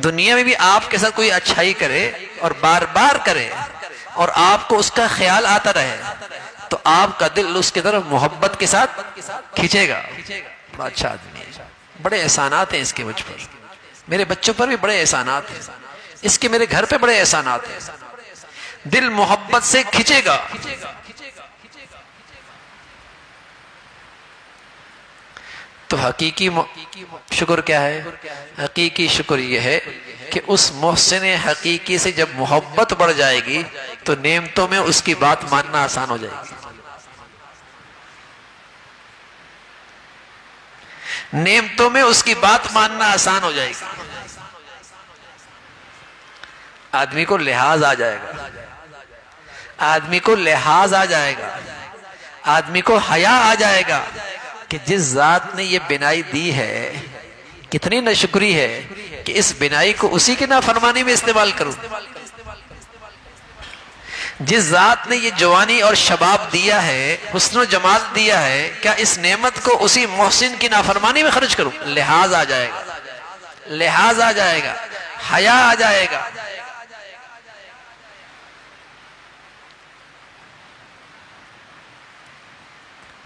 دنیا میں بھی آپ کے ساتھ کوئی اچھائی کرے اور بار بار کرے اور آپ کو اس کا خیال آتا رہے تو آپ کا دل اس کی طرف محبت کے ساتھ کھنچے گا۔ بڑا اچھا آدمی ہے، بڑے احسانات ہیں اس کے مجھ پر، میرے بچوں پر بھی بڑے احسانات ہیں، اس کے میرے گھر پہ بڑے احسانات ہیں، دل محبت سے کھنچے گا۔ تو حقیقی شکر کیا ہے؟ حقیقی شکر یہ ہے کہ اس محسن حقیقی سے جب محبت بڑھ جائے گی تو نعمتوں میں اس کی بات ماننا آسان ہو جائے گی. نعمتوں میں اس کی بات ماننا آسان ہو جائے گی. آدمی کو لحاظ آ جائے گا، آدمی کو لحاظ آ جائے گا، آدمی کو حیا آ جائے گا کہ جس ذات نے یہ بنائی دی ہے کتنی ناشکری ہے کہ اس بنائی کو اسی کی نافرمانی میں استعمال کروں. جس ذات نے یہ جوانی اور شباب دیا ہے، حسن و جمال دیا ہے، کیا اس نعمت کو اسی محسن کی نافرمانی میں خرچ کروں؟ لحاظ آ جائے گا، لحاظ آ جائے گا، حیا آ جائے گا.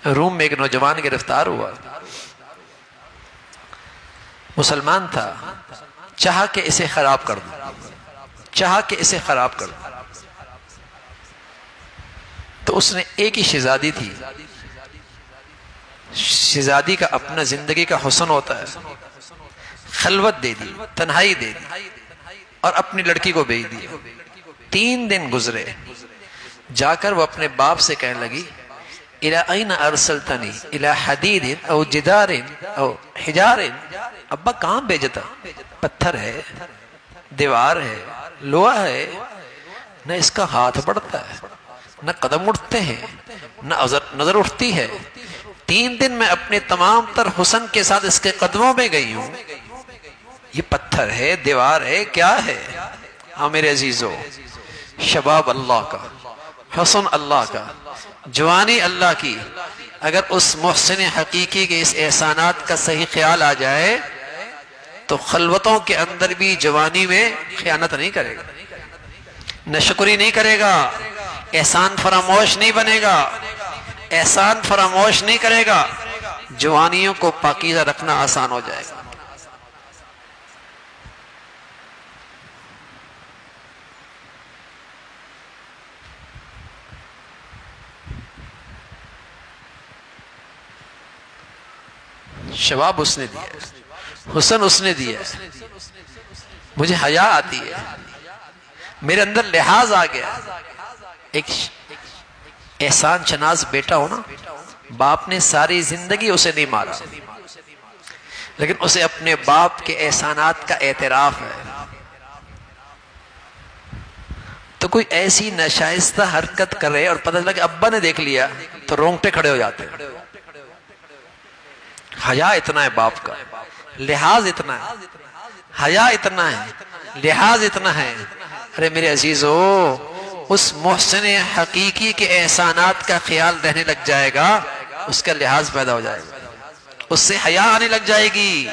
روم میں ایک نوجوان گرفتار ہوا، مسلمان تھا، چاہا کہ اسے خراب کر دوں، چاہا کہ اسے خراب کر دوں. تو اس نے ایک ہی شہزادی تھی، شہزادی کا اپنا زندگی کا حسن ہوتا ہے، خلوت دے دی، تنہائی دے دی اور اپنی لڑکی کو بھیج دیا. 3 دن گزرے، جا کر وہ اپنے باپ سے کہنے لگی الى این ارسلتنی الى حدید او جدار او حجار. ابا کہاں بھیجتا؟ پتھر ہے، دیوار ہے، لوہا ہے، نہ اس کا ہاتھ بڑھتا ہے، نہ قدم اٹھتے ہیں، نہ نظر اٹھتی ہے. 3 دن میں اپنے تمام تر حسن کے ساتھ اس کے قدموں میں گئی ہوں، یہ پتھر ہے، دیوار ہے، کیا ہے؟ ہاں میرے عزیزو، شباب اللہ کا، حسن اللہ کا، جوانی اللہ کی، اگر اس محسن حقیقی کے اس احسانات کا صحیح خیال آ جائے تو خلوتوں کے اندر بھی جوانی میں خیانت نہیں کرے گا، ناشکری نہیں کرے گا، احسان فراموش نہیں بنے گا، احسان فراموش نہیں کرے گا. جوانیوں کو پاکیزہ رکھنا آسان ہو جائے گا. شباب اس نے دیا، حسن اس نے دیا، مجھے حیا آتی ہے، میرے اندر لحاظ آ گیا. ایک احسان شناس بیٹا ہو نا، باپ نے ساری زندگی اسے نہیں مارا لیکن اسے اپنے باپ کے احسانات کا اعتراف ہے. تو کوئی ایسی ناشائستہ حرکت کرے اور پتہ چلا کہ ابا نے دیکھ لیا تو رونگٹے کھڑے ہو جاتے ہیں. حیا اتنا ہے باپ کا، لحاظ اتنا ہے، حیا اتنا ہے، لحاظ اتنا ہے. ارے میرے عزیزو، اس محسن حقیقی کے احسانات کا خیال رہنے لگ جائے گا، اس کا لحاظ پیدا ہو جائے گا، اس سے حیا آنے لگ جائے گی،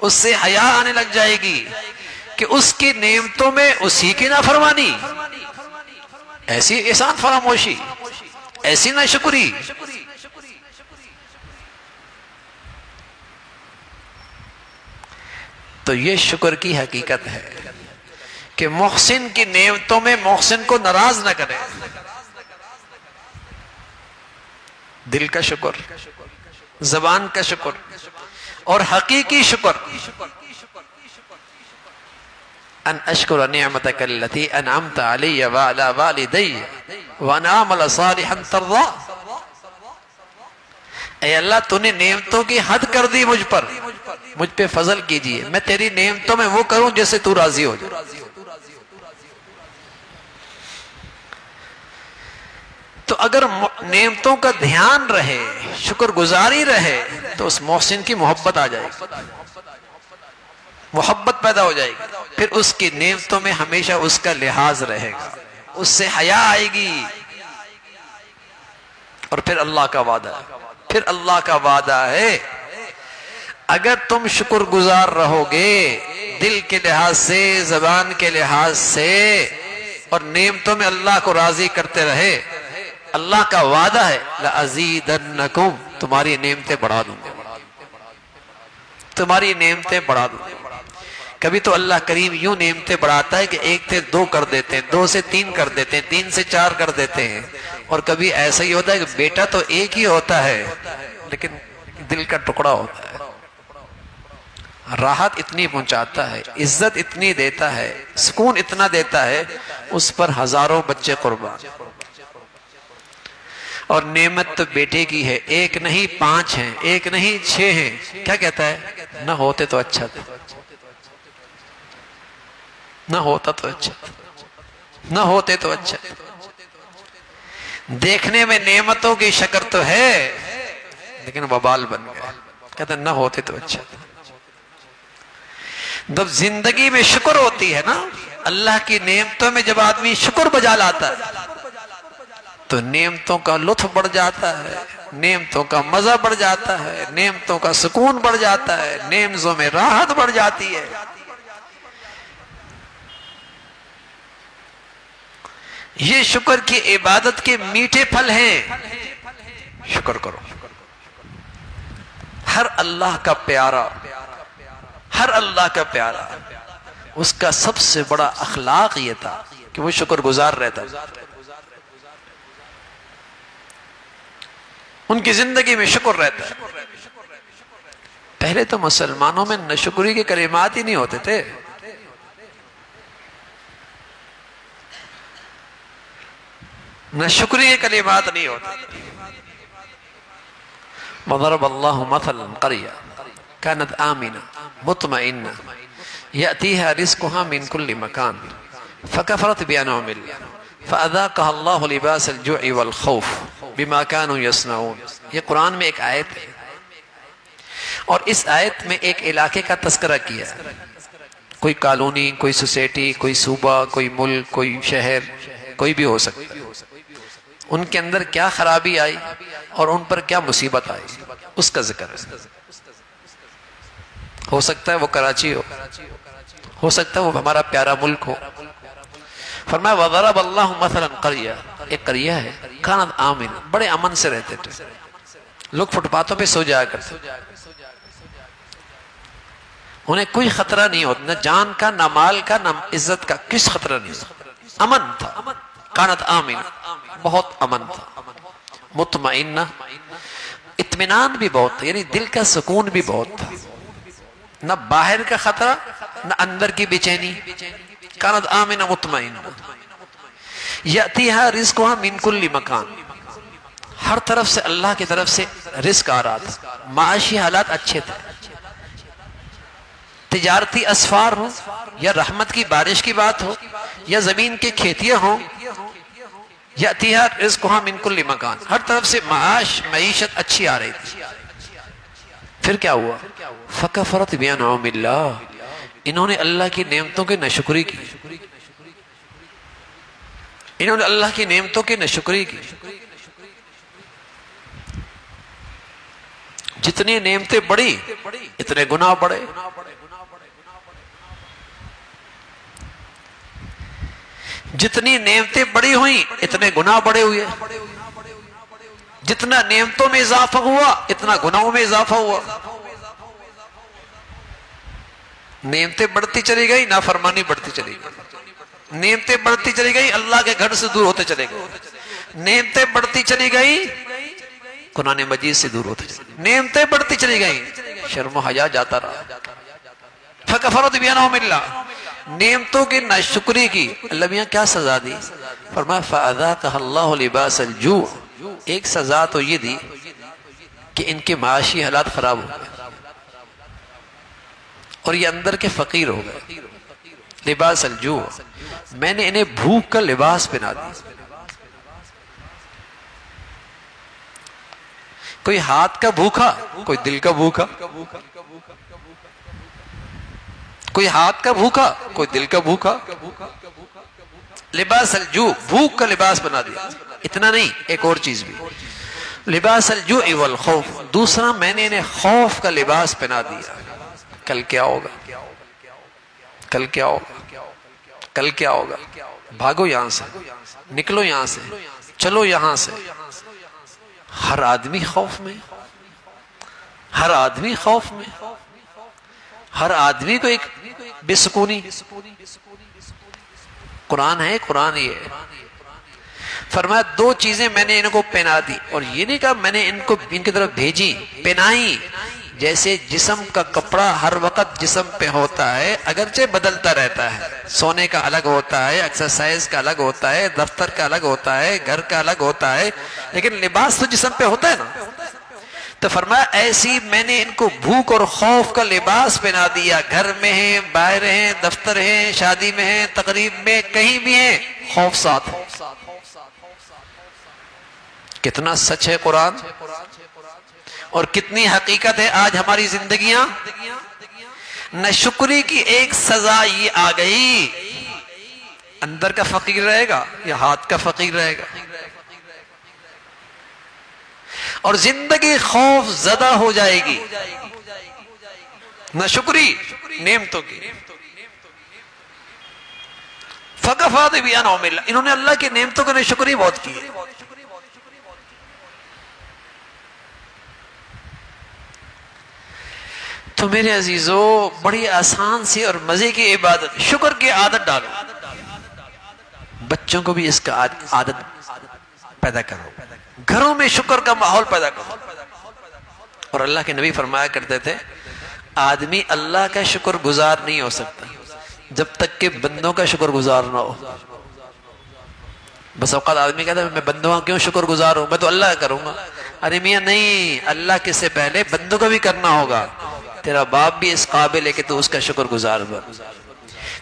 اس سے حیا آنے لگ جائے گی کہ اس کی نعمتوں میں اسی کی نافرمانی، ایسی احسان فراموشی، ایسی ناشکری. تو یہ شکر کی حقیقت ہے کہ محسن کی نعمتوں میں محسن کو ناراض نہ کرے. دل کا شکر، زبان کا شکر اور حقیقی شکر. ان اشکر نعمتک التی انعمت علی وعلی والدی وان اعمل صالحا ترضا. اے اللہ تو نے نعمتوں کی حد کر دی مجھ پر، مجھ پہ فضل کیجئے، میں تیری نعمتوں میں وہ کروں جس سے تو راضی ہو جائے. تو اگر نعمتوں کا دھیان رہے، شکر گزاری رہے، تو اس محسن کی محبت آ جائے گی، محبت پیدا ہو جائے گی. پھر اس کی نعمتوں میں ہمیشہ اس کا لحاظ رہے گا، اس سے حیا آئے گی. اور پھر اللہ کا وعدہ ہے، پھر اللہ کا وعدہ ہے اگر تم شکر گزار رہو گے دل کے لحاظ سے، زبان کے لحاظ سے، اور نعمتوں میں اللہ کو راضی کرتے رہے، اللہ کا وعدہ ہے لَأَزِيدَنَّكُمْ، تمہاری نعمتیں بڑھا دوں گا، تمہاری نعمتیں بڑھا دوں گا. کبھی تو اللہ کریم یوں نعمتیں بڑھاتا ہے کہ 1 سے 2 کر دیتے ہیں، 2 سے 3 کر دیتے ہیں، 3 سے 4 کر دیتے ہیں. اور کبھی ایسا ہی ہوتا ہے کہ بیٹا تو ایک ہی ہوتا ہے لیکن دل کا ٹکڑا ہوتا ہے، راحت اتنی پہنچاتا ہے، عزت اتنی دیتا ہے، سکون اتنا دیتا ہے، اس پر ہزاروں بچے قربان۔ اور نعمت تو بیٹے کی ہے، ایک نہیں 5 ہیں، ایک نہیں 6 ہیں۔ کیا کہتا ہے؟ نہ ہوتے تو اچھا تھا، نہ ہوتا تو اچھا تھا، نہ ہوتے تو اچھا تھا۔ دیکھنے میں نعمتوں کی شکر تو ہے لیکن وبال بن گیا۔ کہتا ہے نہ ہوتے تو اچھا تھا۔ جب زندگی میں شکر ہوتی ہے نا، اللہ کی نعمتوں میں جب آدمی شکر بجا لاتا ہے تو نعمتوں کا لطف بڑھ جاتا ہے، نعمتوں کا مزہ بڑھ جاتا ہے، نعمتوں کا سکون بڑھ جاتا ہے، نعمتوں میں راحت بڑھ جاتی ہے۔ یہ شکر کی عبادت کے میٹھے پھل ہیں۔ شکر کرو۔ ہر اللہ کا پیارا، ہر اللہ کا پیارا، اس کا سب سے بڑا اخلاق یہ تھا کہ وہ شکر گزار رہتا۔ ان کی زندگی میں شکر رہتا ہے۔ پہلے تو مسلمانوں میں ناشکری کے کلمات ہی نہیں ہوتے تھے۔ ناشکری کے کلمات نہیں ہوتے۔ وضرب اللہ مثلا قرية كانت آمنة مطمئنة يأتيها رزقها من كل مكان فكفرت بأنعم الله فأذاقها الله لباس الجوع والخوف بما كانوا يصنعون۔ یہ قرآن میں ایک آیت ہے، اور اس آیت میں ایک علاقے کا تذکرہ کیا ہے۔ کوئی کالونی، کوئی سوسائٹی، کوئی صوبہ، کوئی ملک، کوئی شہر، کوئی بھی ہو سکتا ہے۔ ان کے اندر کیا خرابی آئی اور ان پر کیا مصیبت آئی، اس کا ذکر ہے۔ ہو سکتا ہے وہ کراچی ہو سکتا ہے وہ ہمارا پیارا ملک ہو۔ فرمایا وَضَرَبَ اللَّهُ مَثَلًا قَرْيَةً، ایک قریہ ہے، كَانَتْ آمِنَةً، بڑے امن سے رہتے تھے، لوگ فٹ پاتھوں پہ سو جایا کرتے، انہیں کوئی خطرہ نہیں ہوتا، نہ جان کا، نہ مال کا، نہ عزت کا، کس خطرہ نہیں ہوتا، امن تھا۔ كَانَتْ آمِنَةً، بہت امن تھا۔ مطمئنہ، اطمینان بھی بہت تھا، یعنی دل کا سکون بھی بہت تھا، نہ باہر کا خطرہ نہ اندر کی بے چینی۔ كانت آمنة مطمئنة يأتيها رزقها من كل مكان، ہر طرف سے اللہ کی طرف سے رزق آ رہا تھا، معاشی حالات اچھے تھے، تجارتی اسفار ہو یا رحمت کی بارش کی بات ہو یا زمین کے کھیتیاں ہوں، يأتيها رزقها من كل مكان، ہر طرف سے معیشت اچھی آ رہی تھی۔ پھر کیا ہوا؟ فَكَفَرَتْ بِأَنْعُمِ اللَّهِ، انہوں نے اللہ کی نعمتوں کی ناشکری کی، انہوں نے اللہ کی نعمتوں کی ناشکری کی۔ جتنی نعمتیں بڑھی اتنے گناہ بڑھے۔ جتنی نعمتیں بڑی ہوئیں اتنے گناہ بڑے ہوئے۔ جتنا نعمتوں میں اضافہ ہوا اتنا گناہوں میں اضافہ ہوا۔ نعمتیں بڑھتی چلی گئی، نافرمانی بڑھتی چلی گئی۔ نعمتیں بڑھتی چلی گئی، اللہ کے گھر سے دور ہوتے چلے گئے۔ نعمتیں بڑھتی چلی گئی، قرآن مجید سے دور ہوتے چلے گئے۔ نعمتیں بڑھتی چلی گئی، شرم و حیا جاتا رہا۔ فَكَفَرَتْ بِأَنْعُمِ اللَّهِ، نعمتوں کی ناشکری کی۔ اللہ میاں کیا سزا دی؟ فرمایا فَأَذَاقَهَا اللَّهُ لِبَاسَ الْجُوعِ، ایک سزا تو یہ دی کہ ان کے معاشی حالات خراب ہو گئے اور یہ اندر کے فقیر ہو گئے۔ لباس الجوع، میں نے انہیں بھوک کا لباس پہنا دیا۔ کوئی ہاتھ کا بھوکا، کوئی دل کا بھوکا، کوئی ہاتھ کا بھوکا، کوئی دل کا بھوکا۔ لباس الجوع، بھوک کا لباس بنا دیا۔ اتنا نہیں، ایک اور چیز بھی، لباس الجوع والخوف، دوسرا میں نے انہیں خوف کا لباس پہنا دیا۔ کل کیا ہوگا، کل کیا ہوگا، کل کیا ہوگا، بھاگو یہاں سے، نکلو یہاں سے، چلو یہاں سے۔ ہر آدمی خوف میں، ہر آدمی خوف میں، ہر آدمی کو ایک بے سکونی۔ قرآن ہے، قرآن یہ ہے فرمایا دو چیزیں میں نے ان کو پہنا دی، اور یہ نہیں کہا میں نے ان کو ان کی طرف بھیجی، پہنائی۔ جیسے جسم کا کپڑا ہر وقت جسم پہ ہوتا ہے، اگرچہ بدلتا رہتا ہے، سونے کا الگ ہوتا ہے، ایکسرسائز کا الگ ہوتا ہے، دفتر کا الگ ہوتا ہے، گھر کا الگ ہوتا ہے، لیکن لباس تو جسم پہ ہوتا ہے نا۔ تو فرمایا ایسی میں نے ان کو بھوک اور خوف کا لباس پہنا دیا، گھر میں ہیں، باہر ہیں، دفتر ہیں، شادی میں ہیں، تقریب میں، کہیں بھی ہیں، خوف ساتھ ہے۔ کتنا سچ ہے قرآن، اور کتنی حقیقت ہے آج ہماری زندگیاں۔ ناشکری کی ایک سزا یہ آ گئی، اندر کا فقیر رہے گا یا ہاتھ کا فقیر رہے گا، اور زندگی خوف زدہ ہو جائے گی۔ ناشکری نعمتوں کی، فکفا بِأَنْعُمِ اللَّهِ، انہوں نے اللہ کی نعمتوں کی ناشکری بہت کی ہے۔ تو میرے عزیزو، بڑی آسان سی اور مزے کی عبادت، شکر کی عادت ڈالو، بچوں کو بھی اس کا عادت پیدا کرو، گھروں میں شکر کا ماحول پیدا کرو۔ اور اللہ کے نبی فرمایا کرتے تھے آدمی اللہ کا شکر گزار نہیں ہو سکتا جب تک کہ بندوں کا شکر گزار نہ ہو۔ بس اوقات آدمی کہتا ہے میں بندوں کا کیوں شکر گزار ہوں، میں تو اللہ کا کروں گا۔ ارے میاں نہیں، اللہ کے سے پہلے بندوں کا بھی کرنا ہوگا۔ تیرا باپ بھی اس قابل ہے کہ تو اس کا شکر گزار بن،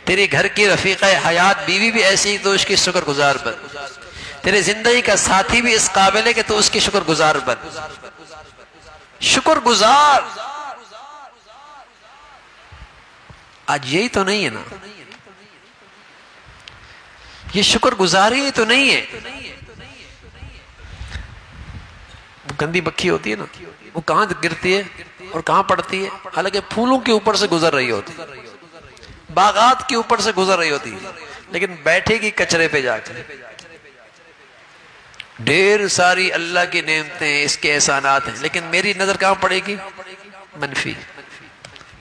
تیرے گھر کی رفیقہ حیات بیوی بھی ایسی تو اس کی شکر گزار بن، تیرے زندگی کا ساتھی بھی اس قابل ہے کہ تو اس کی شکر گزار بن۔ شکر گزار آج یہی تو نہیں ہے نا، یہ شکر گزاری تو نہیں ہے۔ وہ گندی مکھی ہوتی ہے نا، وہ کہاں گرتی ہے اور کہاں پڑتی ہے، حالانکہ پھولوں کے اوپر سے گزر رہی ہوتی، باغات کے اوپر سے گزر رہی ہوتی، لیکن بیٹھے گی کچرے پہ جا کے۔ ڈھیر ساری اللہ کی نعمتیں، اس کے احسانات ہیں، لیکن میری نظر کہاں پڑے گی؟ منفی۔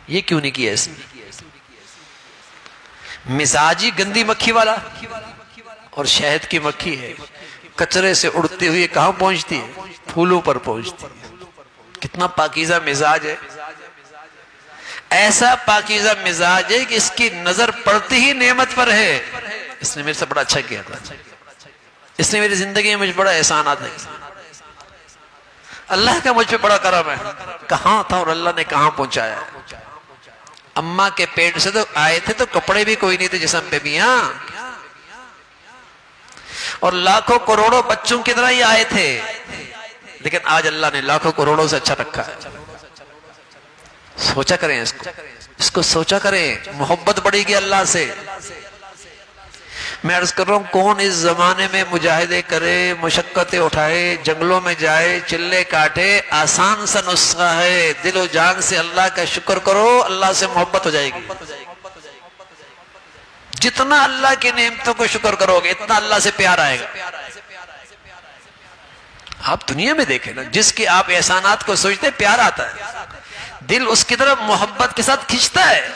یہ کیوں نہیں کیا اس نے؟ مزاجی گندی مکھی والا، اور شہد کی مکھی ہے، کچرے سے اڑتے ہوئے کہاں پہنچتی ہے؟ پھولوں پر پہنچتی ہے۔ کتنا پاکیزہ مزاج ہے، ایسا پاکیزہ مزاج ہے کہ اس کی نظر پڑتی ہی نعمت پر ہے۔ اس نے میرے سے بڑا اچھا کیا تھا، اس نے میری زندگی میں مجھ بڑا احسانات ہے، اللہ کا مجھ پہ بڑا کرم ہے۔ کہاں تھا اور اللہ نے کہاں پہنچایا ہے۔ اماں کے پیٹ سے تو آئے تھے تو کپڑے بھی کوئی نہیں تھے جسم پہ بھی، ہاں، اور لاکھوں کروڑوں بچوں کی طرح ہی آئے تھے، لیکن آج اللہ نے لاکھوں کروڑوں سے اچھا رکھا ہے۔ سوچا کریں اس کو سوچا کریں، محبت بڑھے گی اللہ سے۔ میں عرض کر رہا ہوں، کون اس زمانے میں مجاہدے کرے، مشقتیں اٹھائے، جنگلوں میں جائے، چلے کاٹے، آسان سا نسخہ ہے، دل و جان سے اللہ کا شکر کرو، اللہ سے محبت ہو جائے گی۔ جتنا اللہ کی نعمتوں کو شکر کرو گے اتنا اللہ سے پیار آئے گا۔ آپ دنیا میں دیکھیں نا، جس کی آپ احسانات کو سوچتے پیار آتا ہے، دل اس کی طرف محبت کے ساتھ کھنچتا ہے۔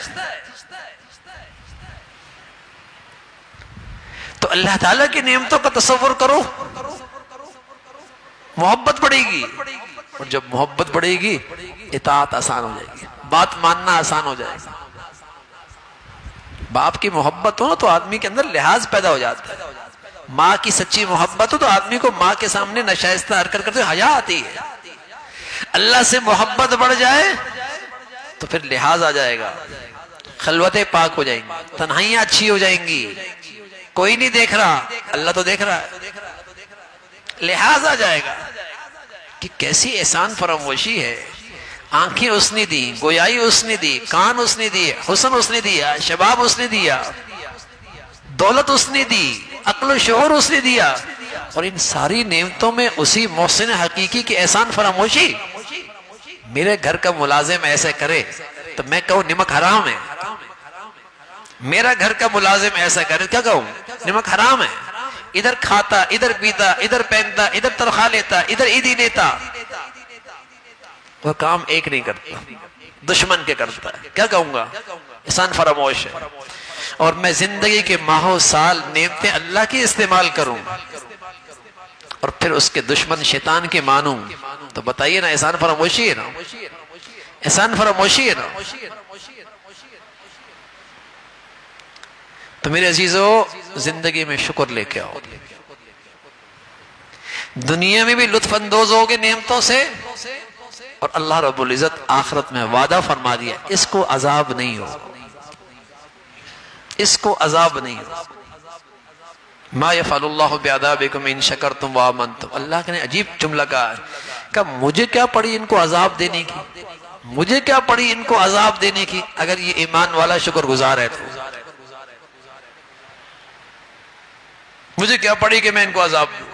تو اللہ تعالیٰ کی نعمتوں کا تصور کرو، محبت بڑھے گی، اور جب محبت بڑھے گی اطاعت آسان ہو جائے گی، بات ماننا آسان ہو جائے گا۔ باپ کی محبت ہو تو آدمی کے اندر لحاظ پیدا ہو جاتا ہے، ماں کی سچی محبت ہو تو آدمی کو ماں کے سامنے نشائستہ حرکت کرتے حیا آتی ہے۔ اللہ سے محبت بڑھ جائے تو پھر لحاظ آ جائے گا، خلوتیں پاک ہو جائیں گی، تنہائیاں اچھی ہو جائیں گی، کوئی نہیں دیکھ رہا، اللہ تو دیکھ رہا ہے، لحاظ آ جائے گا کہ کیسی احسان فراموشی ہے۔ آنکھیں اس نے دی، گویائی اس نے دی، کان اس نے دی، حسن اس نے دیا، شباب اس نے دیا، دولت اس نے دی، عقل و شعور اس نے دیا، اور ان ساری نعمتوں میں اسی محسن حقیقی کی احسان فراموشی۔ میرے گھر کا ملازم ایسے کرے تو میں کہوں نمک حرام ہے، میرا گھر کا ملازم ایسا کرے کیا کہوں؟ نمک حرام ہے۔ ادھر کھاتا، ادھر پیتا، ادھر پہنتا، ادھر تنخواہ لیتا، ادھر عیدی لیتا، وہ کام ایک نہیں کرتا، دشمن کے کرتا ہے، کیا کہوں گا؟ احسان فراموش ہے۔ اور میں زندگی کے ماہوں سال نعمتیں اللہ کی استعمال کروں، اور پھر اس کے دشمن شیطان کے مانوں تو بتائیے نا احسان فراموشی ہے نا، احسان فراموشی ہے نا۔ تو میرے عزیزو زندگی میں شکر لے کے آؤ، دنیا میں بھی لطف اندوز ہوگے نعمتوں سے، اور اللہ رب العزت آخرت میں وعدہ فرما دیا اس کو عذاب نہیں ہو، اس کو عذاب نہیں ہو۔ ما یفعل اللہ بعذابکم ان شکرتم وآمنتم، اللہ نے عجیب جملہ کہا ہے کہ مجھے کیا پڑی ان کو عذاب دینے کی، مجھے کیا پڑی ان کو عذاب دینے کی، اگر یہ ایمان والا شکر گزار ہے تو مجھے کیا پڑی کہ میں ان کو عذاب دوں۔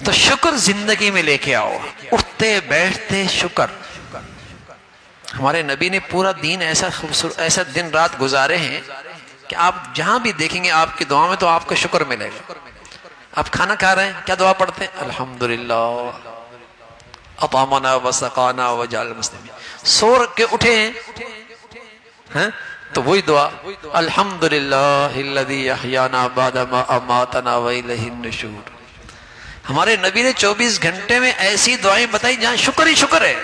تو شکر زندگی میں لے کے آؤ، اٹھتے بیٹھتے شکر۔ ہمارے نبی نے پورا دین ایسا خوبصورت، ایسا دن رات گزارے ہیں کہ آپ جہاں بھی دیکھیں گے آپ کی دعا میں تو آپ کو شکر ملے گا۔ آپ کھانا کھا رہے ہیں، کیا دعا پڑھتے ہیں؟ الحمدللہ اطعمنا وسقانا وجعل المسلمین۔ سو کے اٹھے ہیں تو وہی دعا، الحمدللہ الذی احیانا بعد ما اماتنا والیہ النشور۔ ہمارے نبی نے 24 گھنٹے میں ایسی دعائیں بتائی جہاں شکر ہی شکر ہے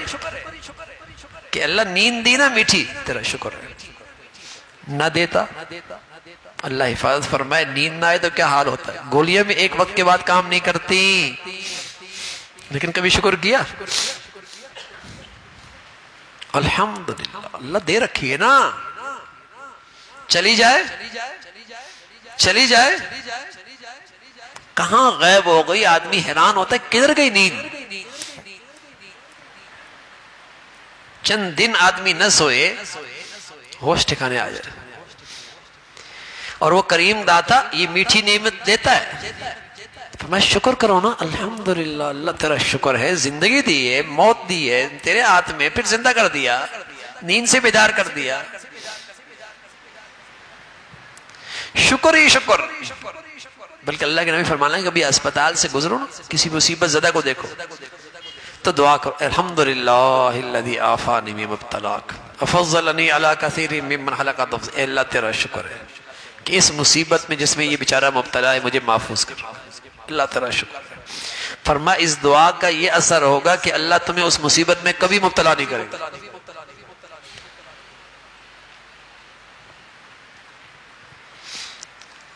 کہ اللہ نیند دی نا میٹھی، تیرا شکر ہے، نہ دیتا اللہ حفاظت فرمائے، نیند نہ آئے تو کیا حال ہوتا ہے۔ گولیاں بھی ایک وقت کے بعد کام نہیں کرتی، لیکن کبھی شکر کیا؟ الحمدللہ اللہ دے رکھی ہے نا، چلی جائے چلی جائے کہاں غائب ہو گئی، آدمی حیران ہوتا ہے کدھر گئی نیند۔ چند دن آدمی نہ سوئے ہوش ٹھکانے آ جائے، اور وہ کریم داتا یہ میٹھی نعمت دیتا ہے تو میں شکر کرو نا، الحمدللہ اللہ تیرا شکر ہے، زندگی دی ہے، موت دی ہے تیرے ہاتھ میں، پھر زندہ کر دیا، نیند سے بیدار کر دیا، شکر ہی شکر۔ بلکہ اللہ کے نبی فرمانا ہے کبھی اسپتال سے گزرو نا، کسی مصیبت زدہ کو دیکھو تو دعا کرو، الحمدللہ الذی عافانی من ابتلاک وفضلنی علی کثیر ممن خلق تفضیلا۔ اے اللہ تیرا شکر ہے کہ اس مصیبت میں جس میں یہ بیچارہ مبتلا ہے مجھے محفوظ کر، اللہ تیرا شکر ہے۔ فرما اس دعا کا یہ اثر ہوگا کہ اللہ تمہیں اس مصیبت میں کبھی مبتلا نہیں کرے گا۔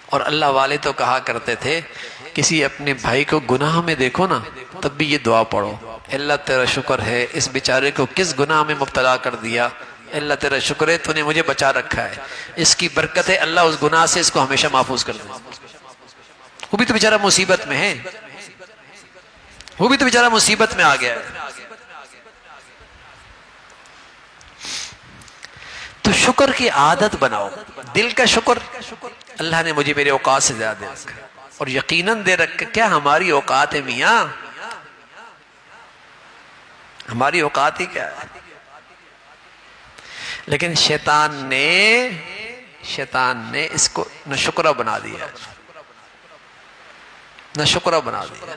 اور اللہ والے تو کہا کرتے تھے کسی اپنے بھائی کو گناہ میں دیکھو نا تب بھی یہ دعا پڑھو، اللہ تیرا شکر ہے اس بیچارے کو کس گناہ میں مبتلا کر دیا، اللہ تیرا شکر ہے تو نے مجھے بچا رکھا ہے، اس کی برکت ہے اللہ اس گناہ سے اس کو ہمیشہ محفوظ کر دے۔ وہ بھی تو بیچارہ مصیبت میں ہے، وہ بھی تو بیچارہ مصیبت میں آ گیا ہے۔ تو شکر کی عادت بناؤ، دل کا شکر، اللہ نے مجھے میرے اوقات سے زیادہ دے رکھا، اور یقیناً دے رکھا، کیا ہماری اوقات ہے میاں، ہماری اوقات ہی کیا ہے۔ لیکن شیطان نے اس کو ناشکرہ بنا دیا، ناشکرہ بنا دیا۔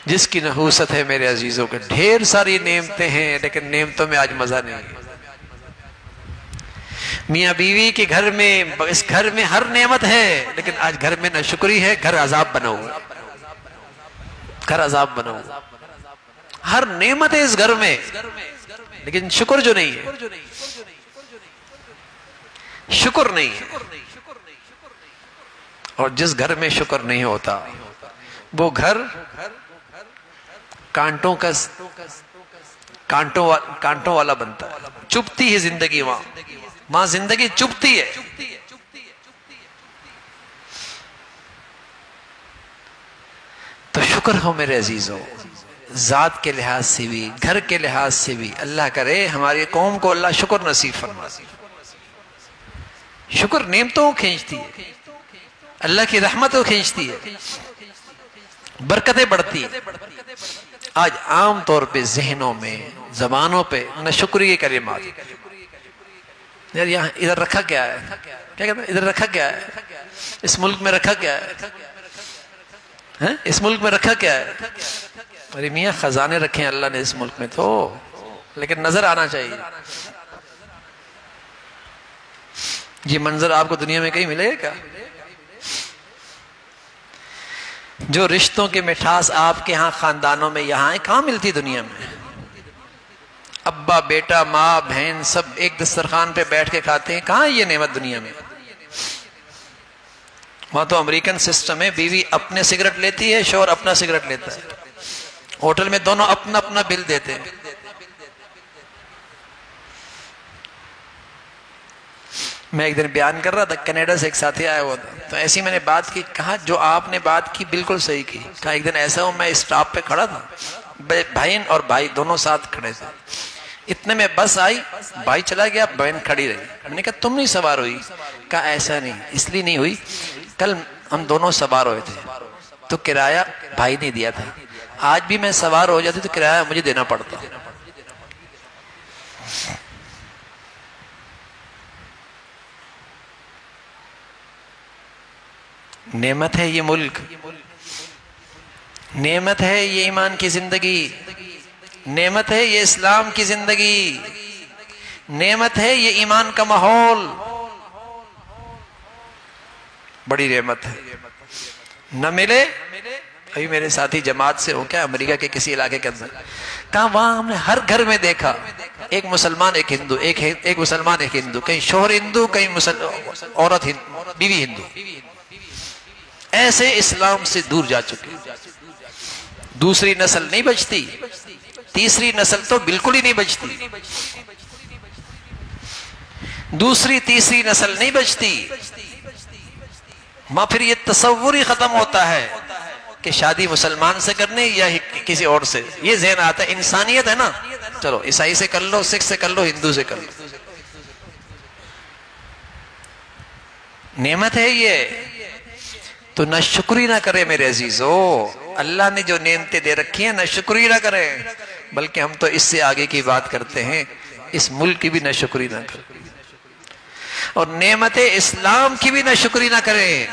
جس کی نحوست ہے میرے عزیزوں کے، ڈھیر ساری نعمتیں ہیں لیکن نعمتوں میں آج مزہ نہیں ہے۔ میاں بیوی کے گھر میں، اس گھر میں ہر نعمت ہے لیکن آج گھر میں نہ شکری ہے، گھر عذاب بنا ہوا، گھر عذاب بنا ہوا۔ ہر نعمت ہے اس گھر میں لیکن شکر جو نہیں ہے، شکر نہیں ہے۔ اور جس گھر میں شکر نہیں ہوتا وہ گھر کانٹوں والا بنتا ہے، چبھتی ہے زندگی، وہاں زندگی چبھتی ہے۔ تو شکر ہو میرے عزیزو، ذات کے لحاظ سے بھی، گھر کے لحاظ سے بھی، اللہ کرے ہماری قوم کو اللہ شکر نصیب فرما۔ شکر نعمتوں کو کھینچتی ہے، اللہ کی رحمت کو کھینچتی ہے، برکتیں بڑھتی ہیں۔ آج عام طور پہ ذہنوں میں، زبانوں پہ ناشکری کے کلمات، یار یہاں ادھر رکھا کیا ہے، کیا کہتے ہیں ادھر رکھا کیا ہے، اس ملک میں رکھا کیا ہے، اس ملک میں رکھا کیا ہے۔ ارے میاں خزانے رکھے ہیں اللہ نے اس ملک میں تو، لیکن نظر آنا چاہیے۔ یہ منظر آپ کو دنیا میں کہیں ملے گا کیا؟ جو رشتوں کی مٹھاس آپ کے ہاں خاندانوں میں یہاں ہے، کہاں ملتی دنیا میں؟ ابا بیٹا ماں بہن سب ایک دسترخوان پہ بیٹھ کے کھاتے ہیں، کہاں یہ نعمت دنیا میں؟ وہاں تو امریکن سسٹم ہے، بیوی اپنے سگریٹ لیتی ہے، شوہر اپنا سگریٹ لیتا ہے، ہوٹل میں دونوں اپنا اپنا بل دیتے ہیں۔ میں ایک دن بیان کر رہا تھا، کینیڈا سے ایک ساتھی آیا ہوا تھا، تو ایسی میں نے بات کی، کہا جو آپ نے بات کی بالکل صحیح کی۔ کہا ایک دن ایسا ہوں میں اسٹاپ پہ کھڑا تھا، بہن اور بھائی دونوں ساتھ کھڑے تھے، اتنے میں بس آئی، بھائی چلا گیا، بہن کھڑی رہی۔ میں نے کہا تم نہیں سوار ہوئی؟ کہا ایسا نہیں، اس لیے نہیں ہوئی، کل ہم دونوں سوار ہوئے تھے تو کرایہ بھائی نے دیا تھا، آج بھی میں سوار ہو جاتی تو کرایہ مجھے دینا پڑتا۔ نعمت ہے یہ ملک، نعمت ہے یہ ایمان کی زندگی، نعمت ہے یہ اسلام کی زندگی، نعمت ہے یہ ایمان کا ماحول، بڑی نعمت ہے۔ نہ ملے، ابھی میرے ساتھی جماعت سے ہو کیا امریکہ کے کسی علاقے کے اندر، کہاں وہاں ہم نے ہر گھر میں دیکھا ایک مسلمان ایک ہندو، ایک مسلمان ایک ہندو، کہیں شوہر ہندو کہیں عورت ہندو، بیوی ہندو، ایسے اسلام سے دور جا چکے۔ دوسری نسل نہیں بچتی، تیسری نسل تو بالکل ہی نہیں بچتی، دوسری تیسری نسل نہیں بچتی، ماں پھر یہ تصور ہی ختم ہوتا ہے کہ شادی مسلمان سے کرنے یا کسی اور سے، یہ ذہن آتا ہے انسانیت ہے نا، چلو عیسائی سے کر لو، سکھ سے کر لو، ہندو سے کر لو، نعمت ہے یہ، تو نہ شکری نہ کرے میرے عزیزو، اللہ نے جو نعمتیں دے رکھی ہیں نہ شکری نہ کرے، بلکہ ہم تو اس سے آگے کی بات کرتے ہیں، اس ملک کی بھی نہ شکری نہ کرے، اور نعمت اسلام کی بھی نہ شکری نہ کرے۔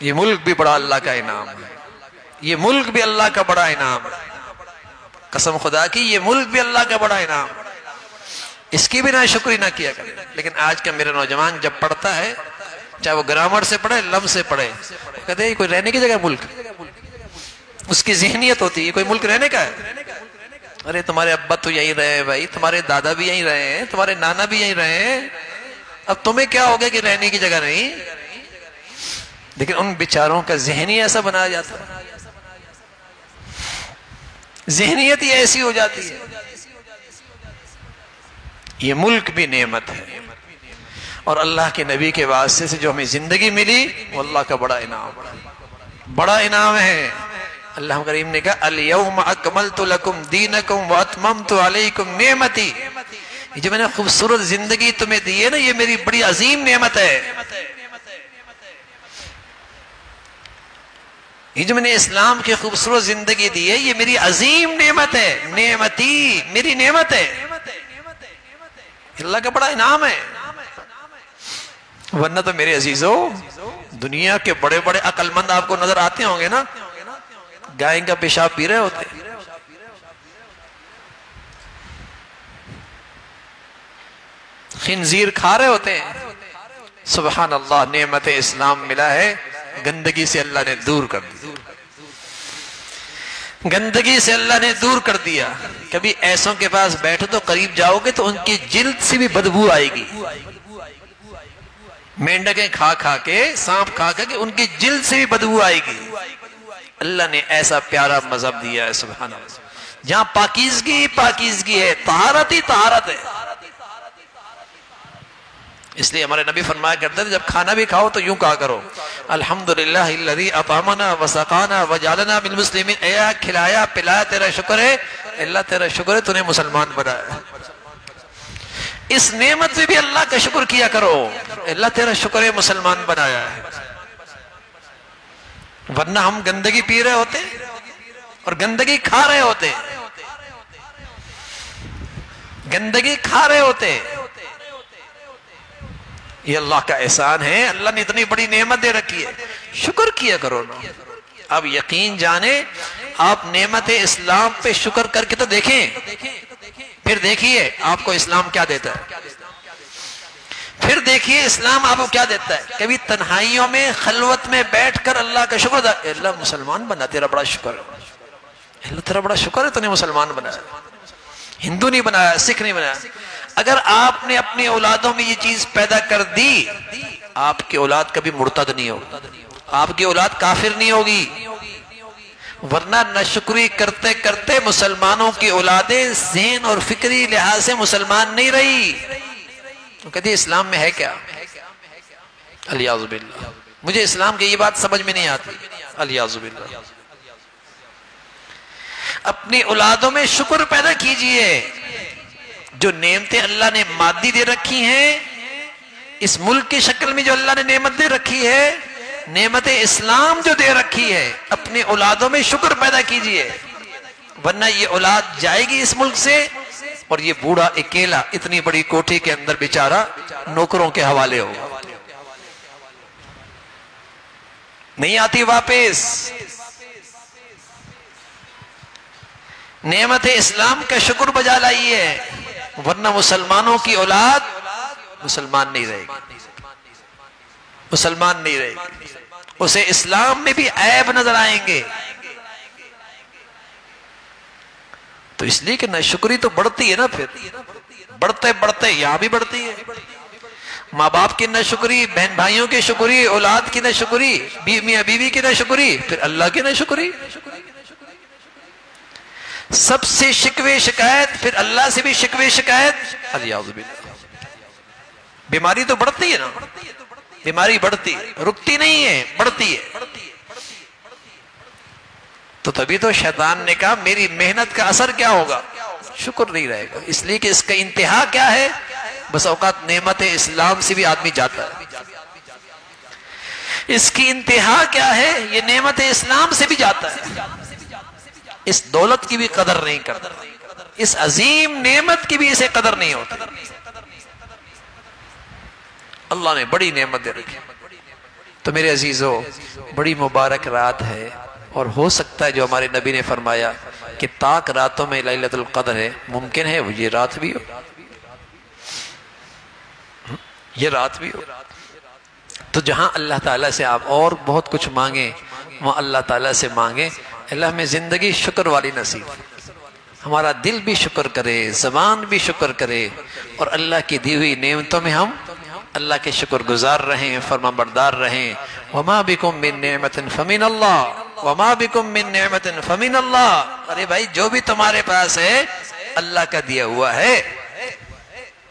یہ ملک بھی بڑا اللہ کا انعام ہے، یہ ملک بھی اللہ کا بڑا انعام ہے، قسم خدا کی یہ ملک بھی اللہ کا بڑا انعام ہے، اس کی بھی نہ شکری نہ کیا کرے۔ لیکن آج کا میرا نوجوان جب پڑھتا ہے، چاہے وہ گرامر سے پڑھے لفظ سے پڑھے، کہتے ہیں یہ کوئی رہنے کی جگہ ملک، اس کی ذہنیت ہوتی ہے یہ کوئی ملک رہنے کا ہے۔ ارے تمہارے ابا تو یہیں رہے بھائی، تمہارے دادا بھی یہیں رہے ہیں، تمہارے نانا بھی یہیں رہے ہیں، اب تمہیں کیا ہو گیا کہ رہنے کی جگہ نہیں؟ لیکن ان بیچاروں کا ذہنی ایسا بنایا جاتا ہے، ذہنیت ہی ایسی ہو جاتی ہے۔ یہ ملک بھی نعمت ہے، اور اللہ کے نبی کے واسطے سے جو ہمیں زندگی ملی وہ اللہ کا بڑا انعام، بڑا انعام ہے۔ اللہ کریم نے کہا الیوم اکملت لکم دینکم واتممت علیکم نعمتی، یہ جو میں نے خوبصورت زندگی تمہیں دی ہے نا، یہ میری بڑی عظیم نعمت ہے، یہ جو میں نے اسلام کی خوبصورت زندگی دی ہے یہ میری عظیم نعمت ہے، نعمتی میری نعمت ہے، اللہ کا بڑا انعام ہے۔ ورنہ تو میرے عزیزو دنیا کے بڑے بڑے عقل مند آپ کو نظر آتے ہوں گے نا، گائے کا پیشاب پی رہے ہوتے، خنزیر کھا رہے ہوتے ہیں، سبحان اللہ، نعمت اسلام ملا ہے، گندگی سے اللہ نے دور کر دیا، گندگی سے اللہ نے دور کر دیا۔ کبھی ایسوں کے پاس بیٹھو تو قریب جاؤ گے تو ان کی جلد سے بھی بدبو آئے گی، مینڈکیں کھا کھا کے، سانپ کھا کھا کے ان کی جلد سے بھی بدبو آئے گی۔ اللہ نے ایسا پیارا مذہب دیا ہے، سبحان اللہ، جہاں پاکیزگی پاکیزگی ہے، طہارت ہی طہارت ہے۔ اس لیے ہمارے نبی فرمایا کرتے تھے جب کھانا بھی کھاؤ تو یوں کہا کرو الحمدللہ الذی اطعمنا وسقانا وجعلنا من المسلمین، اے کھلایا پلایا تیرا شکر ہے، اللہ تیرا شکر ہے تو نے مسلمان بنایا۔ اس نعمت میں بھی اللہ کا شکر کیا کرو، اللہ تیرا شکر ہے مسلمان بنایا ہے، ورنہ ہم گندگی پی رہے ہوتے اور گندگی کھا رہے ہوتے، گندگی کھا رہے ہوتے۔ یہ اللہ کا احسان ہے، اللہ نے اتنی بڑی نعمت دے رکھی ہے، شکر کیا کرو نا۔ اب یقین جانے آپ نعمت اسلام پہ شکر کر کے تو دیکھیں، پھر دیکھیے آپ کو اسلام کیا دیتا ہے، پھر دیکھیے اسلام آپ کو کیا دیتا ہے. کبھی تنہائیوں میں خلوت میں بیٹھ کر اللہ کا شکر ادا. اللہ مسلمان بنا، تیرا بڑا شکر ہے. اللہ تیرا بڑا شکر ہے تو نے مسلمان بنایا، ہندو نہیں بنایا، سکھ نہیں بنایا. اگر آپ نے اپنی اولادوں میں یہ چیز پیدا کر دی، آپ کی اولاد کبھی مرتد نہیں ہوگی، آپ کی اولاد کافر نہیں ہوگی. ورنہ ناشکری کرتے کرتے مسلمانوں کی اولادیں ذہن اور فکری لحاظ سے مسلمان نہیں رہی. تو کہتی اسلام میں ہے کیا؟ الیاذ باللہ. مجھے اسلام کی یہ بات سمجھ میں نہیں آتی. الیاذ باللہ. اپنی اولادوں میں شکر پیدا کیجئے. جو نعمتیں اللہ نے مادی دے رکھی ہیں، اس ملک کی شکل میں جو اللہ نے نعمت دے رکھی ہے، نعمت اسلام جو دے رکھی ہے، اپنے اولادوں میں شکر پیدا کیجئے. ورنہ یہ اولاد جائے گی اس ملک سے، اور یہ بوڑھا اکیلا اتنی بڑی کوٹھی کے اندر بیچارہ نوکروں کے حوالے ہوگا، نہیں آتی واپس. نعمت اسلام کا شکر بجا لائیے، ورنہ مسلمانوں کی اولاد مسلمان نہیں رہے گی، مسلمان نہیں رہے گی. اسے اسلام میں بھی عیب نظر آئیں گے. تو اس لیے کہ ناشکری تو بڑھتی ہے نا، پھر بڑھتے بڑھتے یہاں بھی بڑھتی ہے. ماں باپ کی ناشکری، بہن بھائیوں کی شکری، اولاد کی ناشکری، میاں بیوی کی ناشکری، پھر اللہ کی ناشکری. سب سے شکوے شکایت، پھر اللہ سے بھی شکوے شکایت. الیاذ باللہ. بیماری تو بڑھتی ہے نا، بیماری بڑھتی ہے، رکتی نہیں ہے، بڑھتی ہے. تو تبھی تو شیطان نے کہا میری محنت کا اثر کیا ہوگا؟ شکر نہیں رہے گا. اس لیے کہ اس کا انتہا کیا ہے؟ بس اوقات نعمت اسلام سے بھی آدمی جاتا ہے. اس کی انتہا کیا ہے؟ یہ نعمت اسلام سے بھی جاتا ہے. اس دولت کی بھی قدر نہیں کرتا، اس عظیم نعمت کی بھی اسے قدر نہیں ہوتی. اللہ نے بڑی نعمت دے رکھی. تو میرے عزیزو، بڑی مبارک رات ہے، اور ہو سکتا ہے جو ہمارے نبی نے فرمایا کہ تاک راتوں میں لیلۃ القدر ہے، ممکن ہے یہ رات بھی ہو، یہ رات بھی ہو. تو جہاں اللہ تعالیٰ سے آپ اور بہت کچھ مانگیں، وہاں اللہ تعالیٰ سے مانگیں اللہ ہمیں زندگی شکر والی نصیب، ہمارا دل بھی شکر کرے، زبان بھی شکر کرے، اور اللہ کی دی ہوئی نعمتوں میں ہم اللہ کے شکر گزار رہیں، فرما بردار رہیں. وما بکم من نعمت فمن اللہ، وما بکم من نعمت فمن اللہ. ارے بھائی جو بھی تمہارے پاس ہے اللہ کا دیا ہوا ہے.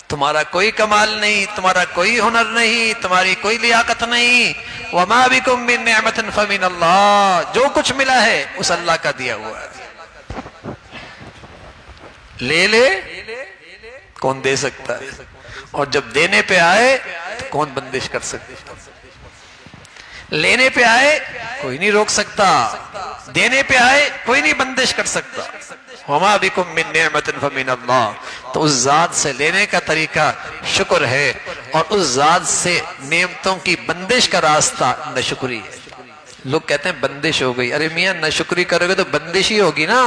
تمہارا کوئی کمال نہیں، تمہارا کوئی ہنر نہیں، تمہاری کوئی لیاقت نہیں. وما بکم من نعمت فمن اللہ. جو کچھ ملا ہے اس اللہ کا دیا ہوا ہے. لے لے کون دے سکتا ہے، اور جب دینے پہ آئے تو کون بندش کر سکتا. لینے پہ آئے کوئی نہیں روک سکتا، دینے پہ آئے کوئی نہیں بندش کر سکتا. وما بکم من نعمت فمن اللہ. تو اس ذات سے لینے کا طریقہ شکر ہے، اور اس ذات سے نعمتوں کی بندش کا راستہ ناشکری ہے. لوگ کہتے ہیں بندش ہو گئی. ارے میاں ناشکری کرو گے تو بندش ہی ہوگی نا.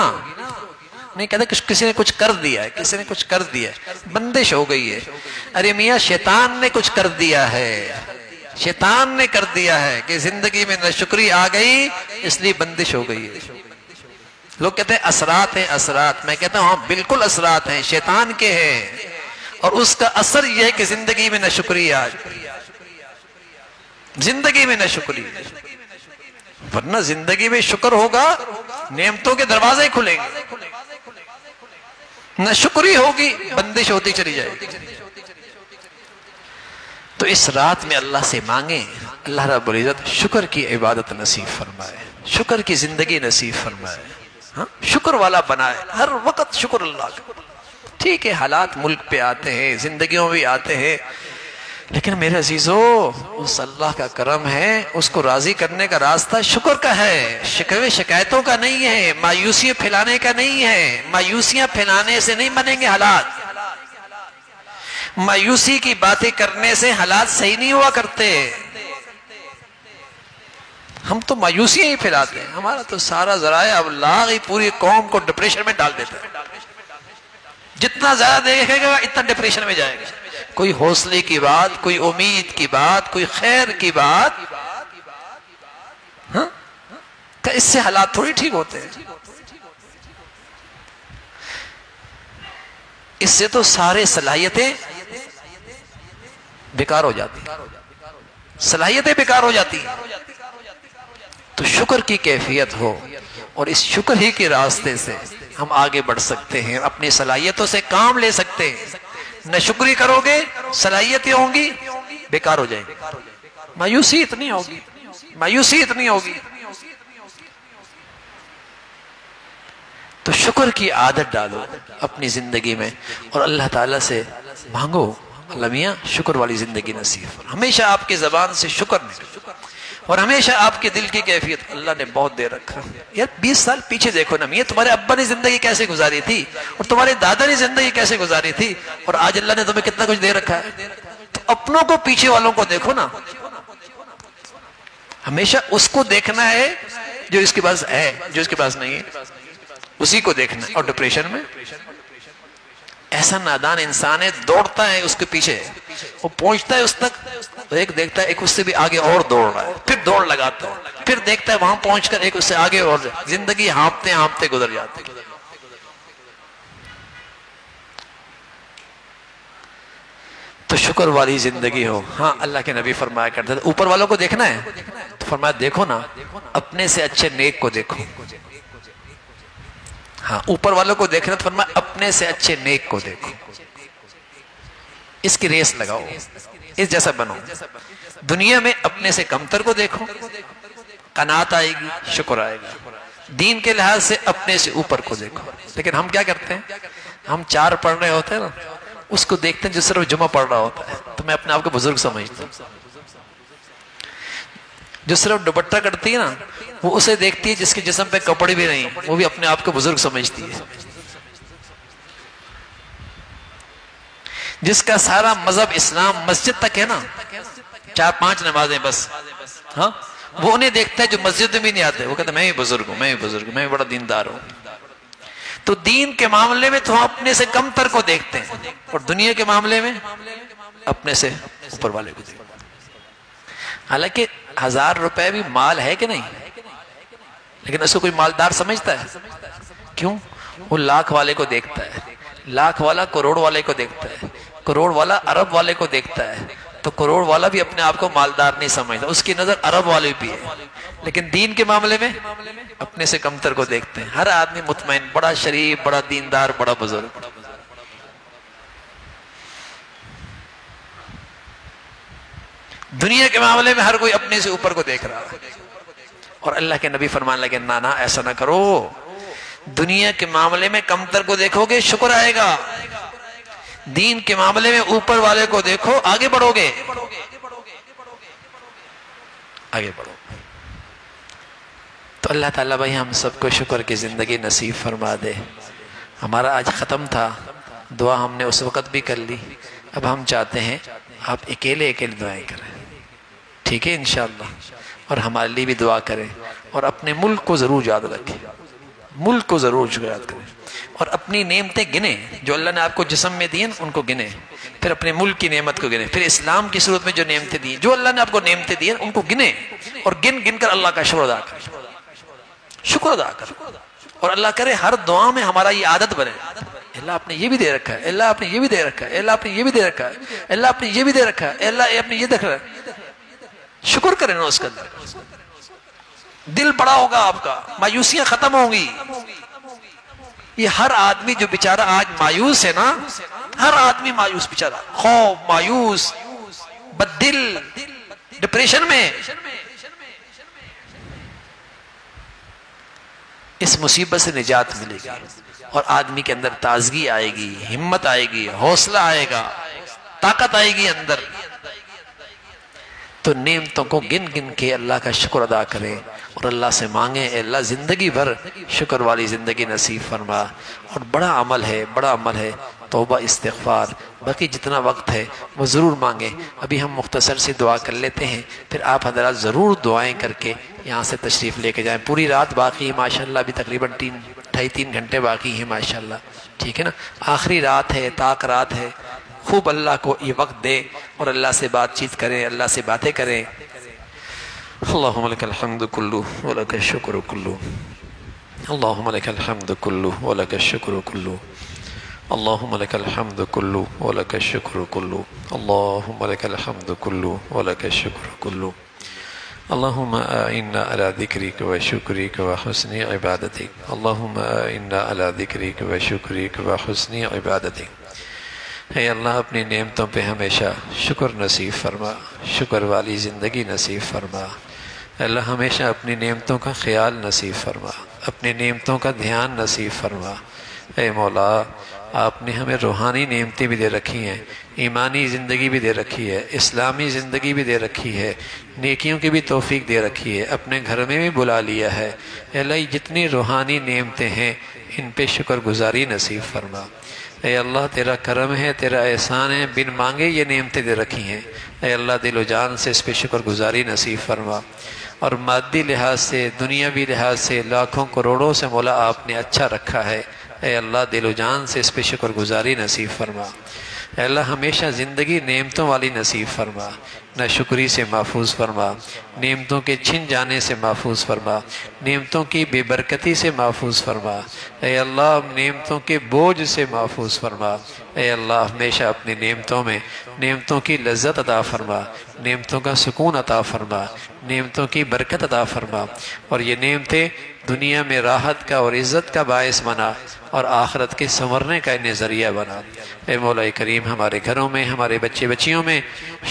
نہیں کہتے کسی نے کچھ کر دیا ہے، کسی نے کچھ کر دیا ہے، بندش ہو گئی ہے. ارے میاں شیطان نے کچھ کر دیا ہے، شیطان نے کر دیا ہے کہ زندگی میں ناشکری آ گئی، اس لیے بندش ہو گئی ہے. لوگ کہتے ہیں اثرات ہیں، اثرات. میں کہتا ہوں ہاں بالکل اثرات ہیں، شیطان کے ہیں، اور اس کا اثر یہ ہے کہ زندگی میں ناشکری آ جائے، زندگی میں ناشکری. ورنہ زندگی میں شکر ہوگا نعمتوں کے دروازے کھلیں گے. ناشکری ہوگی بندش ہوتی چلی جائے گی. تو اس رات میں اللہ سے مانگیں اللہ رب العزت شکر کی عبادت نصیب فرمائے، شکر کی زندگی نصیب فرمائے. ہاں شکر والا بنائے، ہر وقت شکر اللہ کا. ٹھیک ہے حالات ملک پہ آتے ہیں، زندگیوں بھی آتے ہیں، لیکن میرے عزیزو اس اللہ کا کرم ہے، اس کو راضی کرنے کا راستہ شکر کا ہے، شکوے شکایتوں کا نہیں ہے، مایوسیاں پھیلانے کا نہیں ہے. مایوسیاں پھیلانے سے نہیں بنیں گے حالات، مایوسی کی باتیں کرنے سے حالات صحیح نہیں ہوا کرتے. ہم تو مایوسیاں ہی پھیلاتے ہیں. ہمارا تو سارا ذرائع ابلاغ ہی پوری قوم کو ڈپریشن میں ڈال دیتا ہے. جتنا زیادہ دیکھے گا اتنا ڈپریشن میں جائے گا. کوئی حوصلے کی بات، کوئی امید کی بات، کوئی خیر کی بات، ہاں کہ اس سے حالات تھوڑی ٹھیک ہوتے ہیں. اس سے تو سارے صلاحیتیں بیکار ہو جاتی ہیں، صلاحیتیں بیکار ہو جاتی ہیں. تو شکر کی کیفیت ہو اور اس شکر ہی کے راستے سے ہم آگے بڑھ سکتے ہیں، اپنی صلاحیتوں سے کام لے سکتے ہیں. نہ شکری کرو گے صلاحیتیں ہوں گی بیکار ہو جائیں گی، مایوسی اتنی ہوگی، مایوسی اتنی ہوگی. تو شکر کی عادت ڈالو اپنی زندگی میں اور اللہ تعالیٰ سے مانگو اللہ میاں شکر والی زندگی نصیب. ہمیشہ آپ کی زبان سے شکر نکلے اور ہمیشہ آپ کے دل کی کیفیت اللہ نے بہت دے رکھا. یار 20 سال پیچھے دیکھو نا میاں، تمہارے ابا نے زندگی کیسے گزاری تھی اور تمہارے دادا نے زندگی کیسے گزاری تھی، اور آج اللہ نے تمہیں کتنا کچھ دے رکھا ہے. تو اپنوں کو، پیچھے والوں کو دیکھو نا. ہمیشہ اس کو دیکھنا ہے جو اس کے پاس ہے، جو اس کے پاس نہیں ہے اسی کو دیکھنا ہے. اور ڈپریشن میں ایسا نادان انسان ہے، دوڑتا ہے اس کے پیچھے، وہ پہنچتا ہے اس تک، ایک دیکھتا ہے ایک اس سے بھی آگے اور دوڑ رہا ہے، پھر دوڑ لگاتا ہے، پھر دیکھتا ہے وہاں پہنچ کر ایک اس سے آگے اور زندگی ہانپتے ہانپتے گزر جاتی. تو شکر والی زندگی ہو. ہاں اللہ کے نبی فرمایا کرتے تھے اوپر والوں کو دیکھنا ہے تو فرمایا دیکھو نا اپنے سے اچھے نیک کو دیکھو. ہاں اوپر والوں کو دیکھنا تو فرمایا اپنے سے اچھے نیک کو دیکھو، اس کی ریس لگاؤ، اس جیسا بنو. دنیا میں اپنے سے کمتر کو دیکھو، قناعت آئے گی، شکر آئے گا. دین کے لحاظ سے اپنے سے اوپر کو دیکھو. لیکن ہم کیا کرتے ہیں، ہم 4 پڑھ رہے ہوتے ہیں نا، اس کو دیکھتے ہیں جو صرف جمعہ پڑھ رہا ہوتا ہے تو میں اپنے آپ کو بزرگ سمجھتا ہوں. جو صرف دوپٹہ کرتی ہے نا وہ اسے دیکھتی ہے جس کے جسم پہ کپڑے بھی نہیں، وہ بھی اپنے آپ کو بزرگ سمجھتی ہے. جس کا سارا مذہب اسلام مسجد تک ہے نا، 4-5 نمازیں بس، ہاں وہ انہیں دیکھتا ہے جو مسجد میں بھی نہیں آتے، وہ کہتا ہے میں بھی بزرگ ہوں، میں بھی بزرگ ہوں، میں بھی بڑا دیندار ہوں. تو دین کے معاملے میں تو ہم اپنے سے کم تر کو دیکھتے ہیں اور دنیا کے معاملے میں اپنے سے اوپر والے کو دیکھتے ہیں. حالانکہ 1000 روپے بھی مال ہے کہ نہیں، لیکن اس کو کوئی مالدار سمجھتا ہے؟ کیوں؟ وہ لاکھ والے کو دیکھتا ہے، لاکھ والا کروڑ والے کو دیکھتا ہے، کروڑ والا ارب والے کو دیکھتا ہے. تو کروڑ والا بھی اپنے آپ کو مالدار نہیں سمجھتا، اس کی نظر ارب والے بھی ہے. لیکن دین کے معاملے میں اپنے سے کمتر کو دیکھتے ہیں. ہر آدمی مطمئن، بڑا شریف، بڑا دیندار، بڑا بزرگ. دنیا کے معاملے میں ہر کوئی اپنے سے اوپر کو دیکھ رہا ہے. اور اللہ کے نبی فرمان لگے نانا ایسا نہ کرو، دنیا کے معاملے میں کمتر کو دیکھو گے شکر آئے گا، دین کے معاملے میں اوپر والے کو دیکھو آگے بڑھو گے، آگے بڑھو. تو اللہ تعالیٰ بھائی ہم سب کو شکر کی زندگی نصیب فرما دے. ہمارا آج ختم تھا، دعا ہم نے اس وقت بھی کر لی، اب ہم چاہتے ہیں آپ اکیلے اکیلے دعائیں کریں، ٹھیک ہے انشاءاللہ. اور ہمارے لیے بھی دعا کریں اور اپنے ملک کو ضرور یاد رکھیں، ملک کو ضرور یاد کریں اور اپنی نعمتیں گنیں جو اللہ نے آپ کو جسم میں دی ہیں ان کو گنیں، پھر اپنے ملک کی نعمت کو گنیں، پھر اسلام کی صورت میں جو نعمتیں دی ہیں، جو اللہ نے آپ کو نعمتیں دی ہیں ان کو گنیں اور گن گن کر اللہ کا شکر ادا کریں، شکر ادا کریں. اور اللہ کرے ہر دعا میں ہمارا یہ عادت بنے، اللہ آپ نے یہ بھی دے رکھا ہے، اللہ آپ نے یہ بھی دے رکھا ہے، اللہ آپ نے یہ بھی دے رکھا ہے، اللہ آپ نے یہ بھی دے رکھا ہے، اللہ آپ نے یہ دیکھ رہا ہے. شکر کریں نا اس کے اندر، دل بڑا ہوگا آپ کا، مایوسیاں ختم ہوں گی. یہ ہر آدمی جو بیچارہ آج مایوس ہے نا، ہر آدمی مایوس بیچارہ، خوف، مایوس، بددل، ڈپریشن میں، اس مصیبت سے نجات ملے گی اور آدمی کے اندر تازگی آئے گی، ہمت آئے گی، حوصلہ آئے گا، طاقت آئے گی اندر. تو نعمتوں کو گن گن کے اللہ کا شکر ادا کریں اور اللہ سے مانگیں اے اللہ زندگی بھر شکر والی زندگی نصیب فرما. اور بڑا عمل ہے، بڑا عمل ہے توبہ استغفار. باقی جتنا وقت ہے وہ ضرور مانگیں. ابھی ہم مختصر سی دعا کر لیتے ہیں، پھر آپ حضرات ضرور دعائیں کر کے یہاں سے تشریف لے کے جائیں. پوری رات باقی ہے ماشاءاللہ، ابھی تقریباً 2.5-3 گھنٹے باقی ہیں ماشاءاللہ، ٹھیک ہے نا. آخری رات ہے، طاق رات ہے، خوب اللہ کو یہ وقت دے اور اللہ سے بات چیت کریں، اللہ سے باتیں کریں۔ اللہم لک الحمد کلو ولک الشکر کلو، اللہم لک الحمد کلو ولک الشکر کلو، اللہم لک الحمد کلو ولک الشکر کلو، اللہم لک الحمد کلو ولک الشکر کلو، اللہم اعنا علی ذکرک و شکرک و حسن عبادتک، اللہم اعنا علی ذکرک و شکرک و حسن عبادتک۔ اے اللہ اپنی نعمتوں پہ ہمیشہ شکر نصیب فرما، شکر والی زندگی نصیب فرما۔ اے اللہ ہمیشہ اپنی نعمتوں کا خیال نصیب فرما، اپنی نعمتوں کا دھیان نصیب فرما۔ اے مولا آپ نے ہمیں روحانی نعمتیں بھی دے رکھی ہیں، ایمانی زندگی بھی دے رکھی ہے، اسلامی زندگی بھی دے رکھی ہے، نیکیوں کی بھی توفیق دے رکھی ہے، اپنے گھر میں بھی بلا لیا ہے۔ اے اللہ جتنی روحانی نعمتیں ہیں ان پہ شکر گزاری نصیب فرما۔ اے اللہ تیرا کرم ہے، تیرا احسان ہے، بن مانگے یہ نعمتیں دے رکھی ہیں۔ اے اللہ دل و جان سے اس پہ شکر گزاری نصیب فرما، اور مادی لحاظ سے دنیاوی لحاظ سے لاکھوں کروڑوں سے مولا آپ نے اچھا رکھا ہے۔ اے اللہ دل و جان سے اس پہ شکر گزاری نصیب فرما۔ اے اللہ ہمیشہ زندگی نعمتوں والی نصیب فرما، نہ شکری سے محفوظ فرما، نعمتوں کے چھن جانے سے محفوظ فرما، نعمتوں کی بے برکتی سے محفوظ فرما۔ اے اللہ نعمتوں کے بوجھ سے محفوظ فرما۔ اے اللہ ہمیشہ اپنی نعمتوں میں نعمتوں کی لذت عطا فرما، نعمتوں کا سکون عطا فرما، نعمتوں کی برکت عطا فرما، اور یہ نعمتیں دنیا میں راحت کا اور عزت کا باعث بنا اور آخرت کے سنورنے کا انہیں ذریعہ بنا۔ اے مولا کریم ہمارے گھروں میں، ہمارے بچے بچیوں میں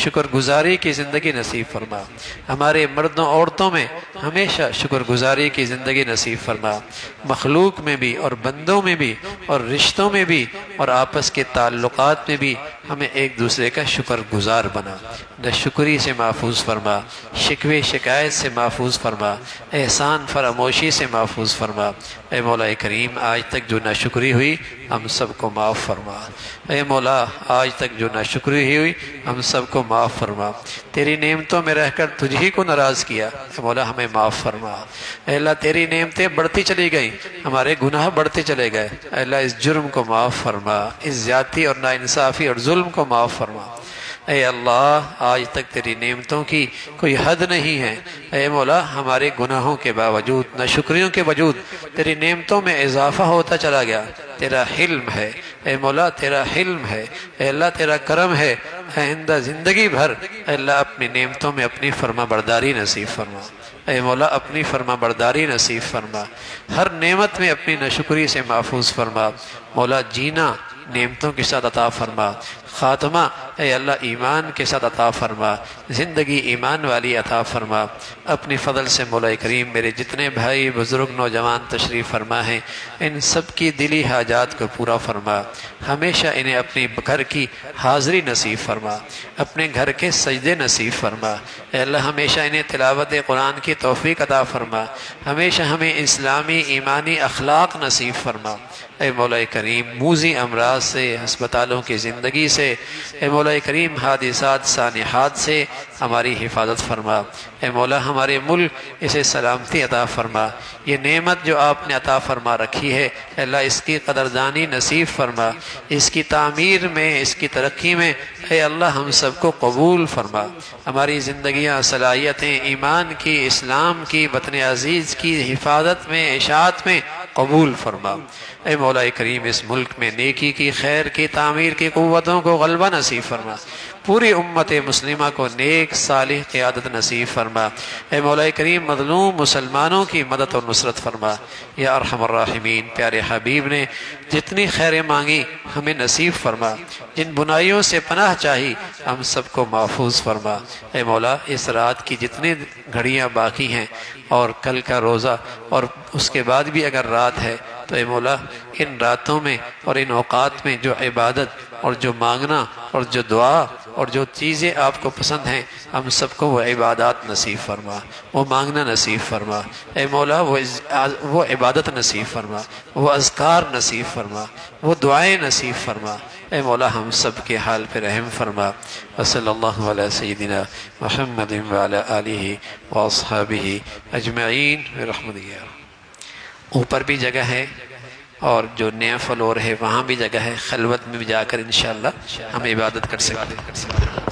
شکر گزاری کی زندگی نصیب فرما، ہمارے مردوں عورتوں میں ہمیشہ شکر گزاری کی زندگی نصیب فرما، مخلوق میں بھی اور بندوں میں بھی اور رشتوں میں بھی اور آپس کے تعلقات میں بھی ہمیں ایک دوسرے کا شکر گزار بنا، نہ شکری سے محفوظ فرما، شکوے شکایت سے محفوظ فرما، احسان فراموشی سے محفوظ فرما۔ اے مولا کریم آج تک جو ناشکری ہوئی ہم سب کو معاف فرما۔ اے مولا آج تک جو ناشکری ہوئی ہم سب کو معاف فرما۔ تیری نعمتوں میں رہ کر تجھ ہی کو ناراض کیا، اے مولا ہمیں معاف فرما۔ اے اللہ تیری نعمتیں بڑھتی چلی گئیں، ہمارے گناہ بڑھتے چلے گئے، اے اللہ اس جرم کو معاف فرما، اس زیادتی اور ناانصافی اور ظلم کو معاف فرما۔ اے اللہ آج تک تیری نعمتوں کی کوئی حد نہیں ہے، اے مولا ہمارے گناہوں کے باوجود، ناشکریوں کے باوجود تیری نعمتوں میں اضافہ ہوتا چلا گیا۔ تیرا حلم ہے اے مولا، تیرا حلم ہے اے اللہ، تیرا کرم ہے۔ آئندہ زندگی بھر اے اللہ اپنی نعمتوں میں اپنی فرما برداری نصیب فرما، اے مولا اپنی فرما برداری نصیب فرما، ہر نعمت میں اپنی ناشکری سے محفوظ فرما۔ مولا جینا نعمتوں کے ساتھ عطا فرما، خاتمہ اے اللہ ایمان کے ساتھ عطا فرما، زندگی ایمان والی عطا فرما۔ اپنی فضل سے مولا کریم میرے جتنے بھائی بزرگ نوجوان تشریف فرما ہیں ان سب کی دلی حاجات کو پورا فرما، ہمیشہ انہیں اپنی گھر کی حاضری نصیب فرما، اپنے گھر کے سجدے نصیب فرما۔ اے اللہ ہمیشہ انہیں تلاوت قرآن کی توفیق عطا فرما، ہمیشہ ہمیں اسلامی ایمانی اخلاق نصیب فرما۔ اے مولا کریم موذی امراض سے، ہسپتالوں کی زندگی سے، اے مولا کریم حادثات سانحات سے ہماری حفاظت فرما۔ اے مولا ہمارے ملک اسے سلامتی عطا فرما، یہ نعمت جو آپ نے عطا فرما رکھی ہے اے اللہ اس کی قدردانی نصیب فرما، اس کی تعمیر میں، اس کی ترقی میں اے اللہ ہم سب کو قبول فرما۔ ہماری زندگیاں صلاحیتیں ایمان کی، اسلام کی، وطن عزیز کی حفاظت میں، اشاعت میں قبول فرما۔ اے مولا کریم اس ملک میں نیکی کی، خیر کی، تعمیر کی قوتوں کو غلبہ نصیب فرما، پوری امت مسلمہ کو نیک صالح قیادت نصیب فرما۔ اے مولا کریم مظلوم مسلمانوں کی مدد اور نصرت فرما۔ یا ارحم الراحمین پیارے حبیب نے جتنی خیریں مانگی ہمیں نصیب فرما، جن بنائیوں سے پناہ چاہی ہم سب کو محفوظ فرما۔ اے مولا اس رات کی جتنی گھڑیاں باقی ہیں اور کل کا روزہ اور اس کے بعد بھی اگر رات ہے تو اے مولا ان راتوں میں اور ان اوقات میں جو عبادت اور جو مانگنا اور جو دعا اور جو چیزیں آپ کو پسند ہیں ہم سب کو وہ عبادات نصیب فرما، وہ مانگنا نصیب فرما۔ اے مولا وہ عبادت نصیب فرما، وہ اذکار نصیب فرما، وہ دعائیں نصیب فرما۔ اے مولا ہم سب کے حال پہ رحم فرما۔ وصلی اللہ علی سیدنا محمد وعلی آلہ واصحابہ اجمعین برحمتک۔ اوپر بھی جگہ ہے اور جو نیا فلور ہے وہاں بھی جگہ ہے، خلوت میں بھی جا کر انشاءاللہ ہم عبادت کر سکتے ہیں۔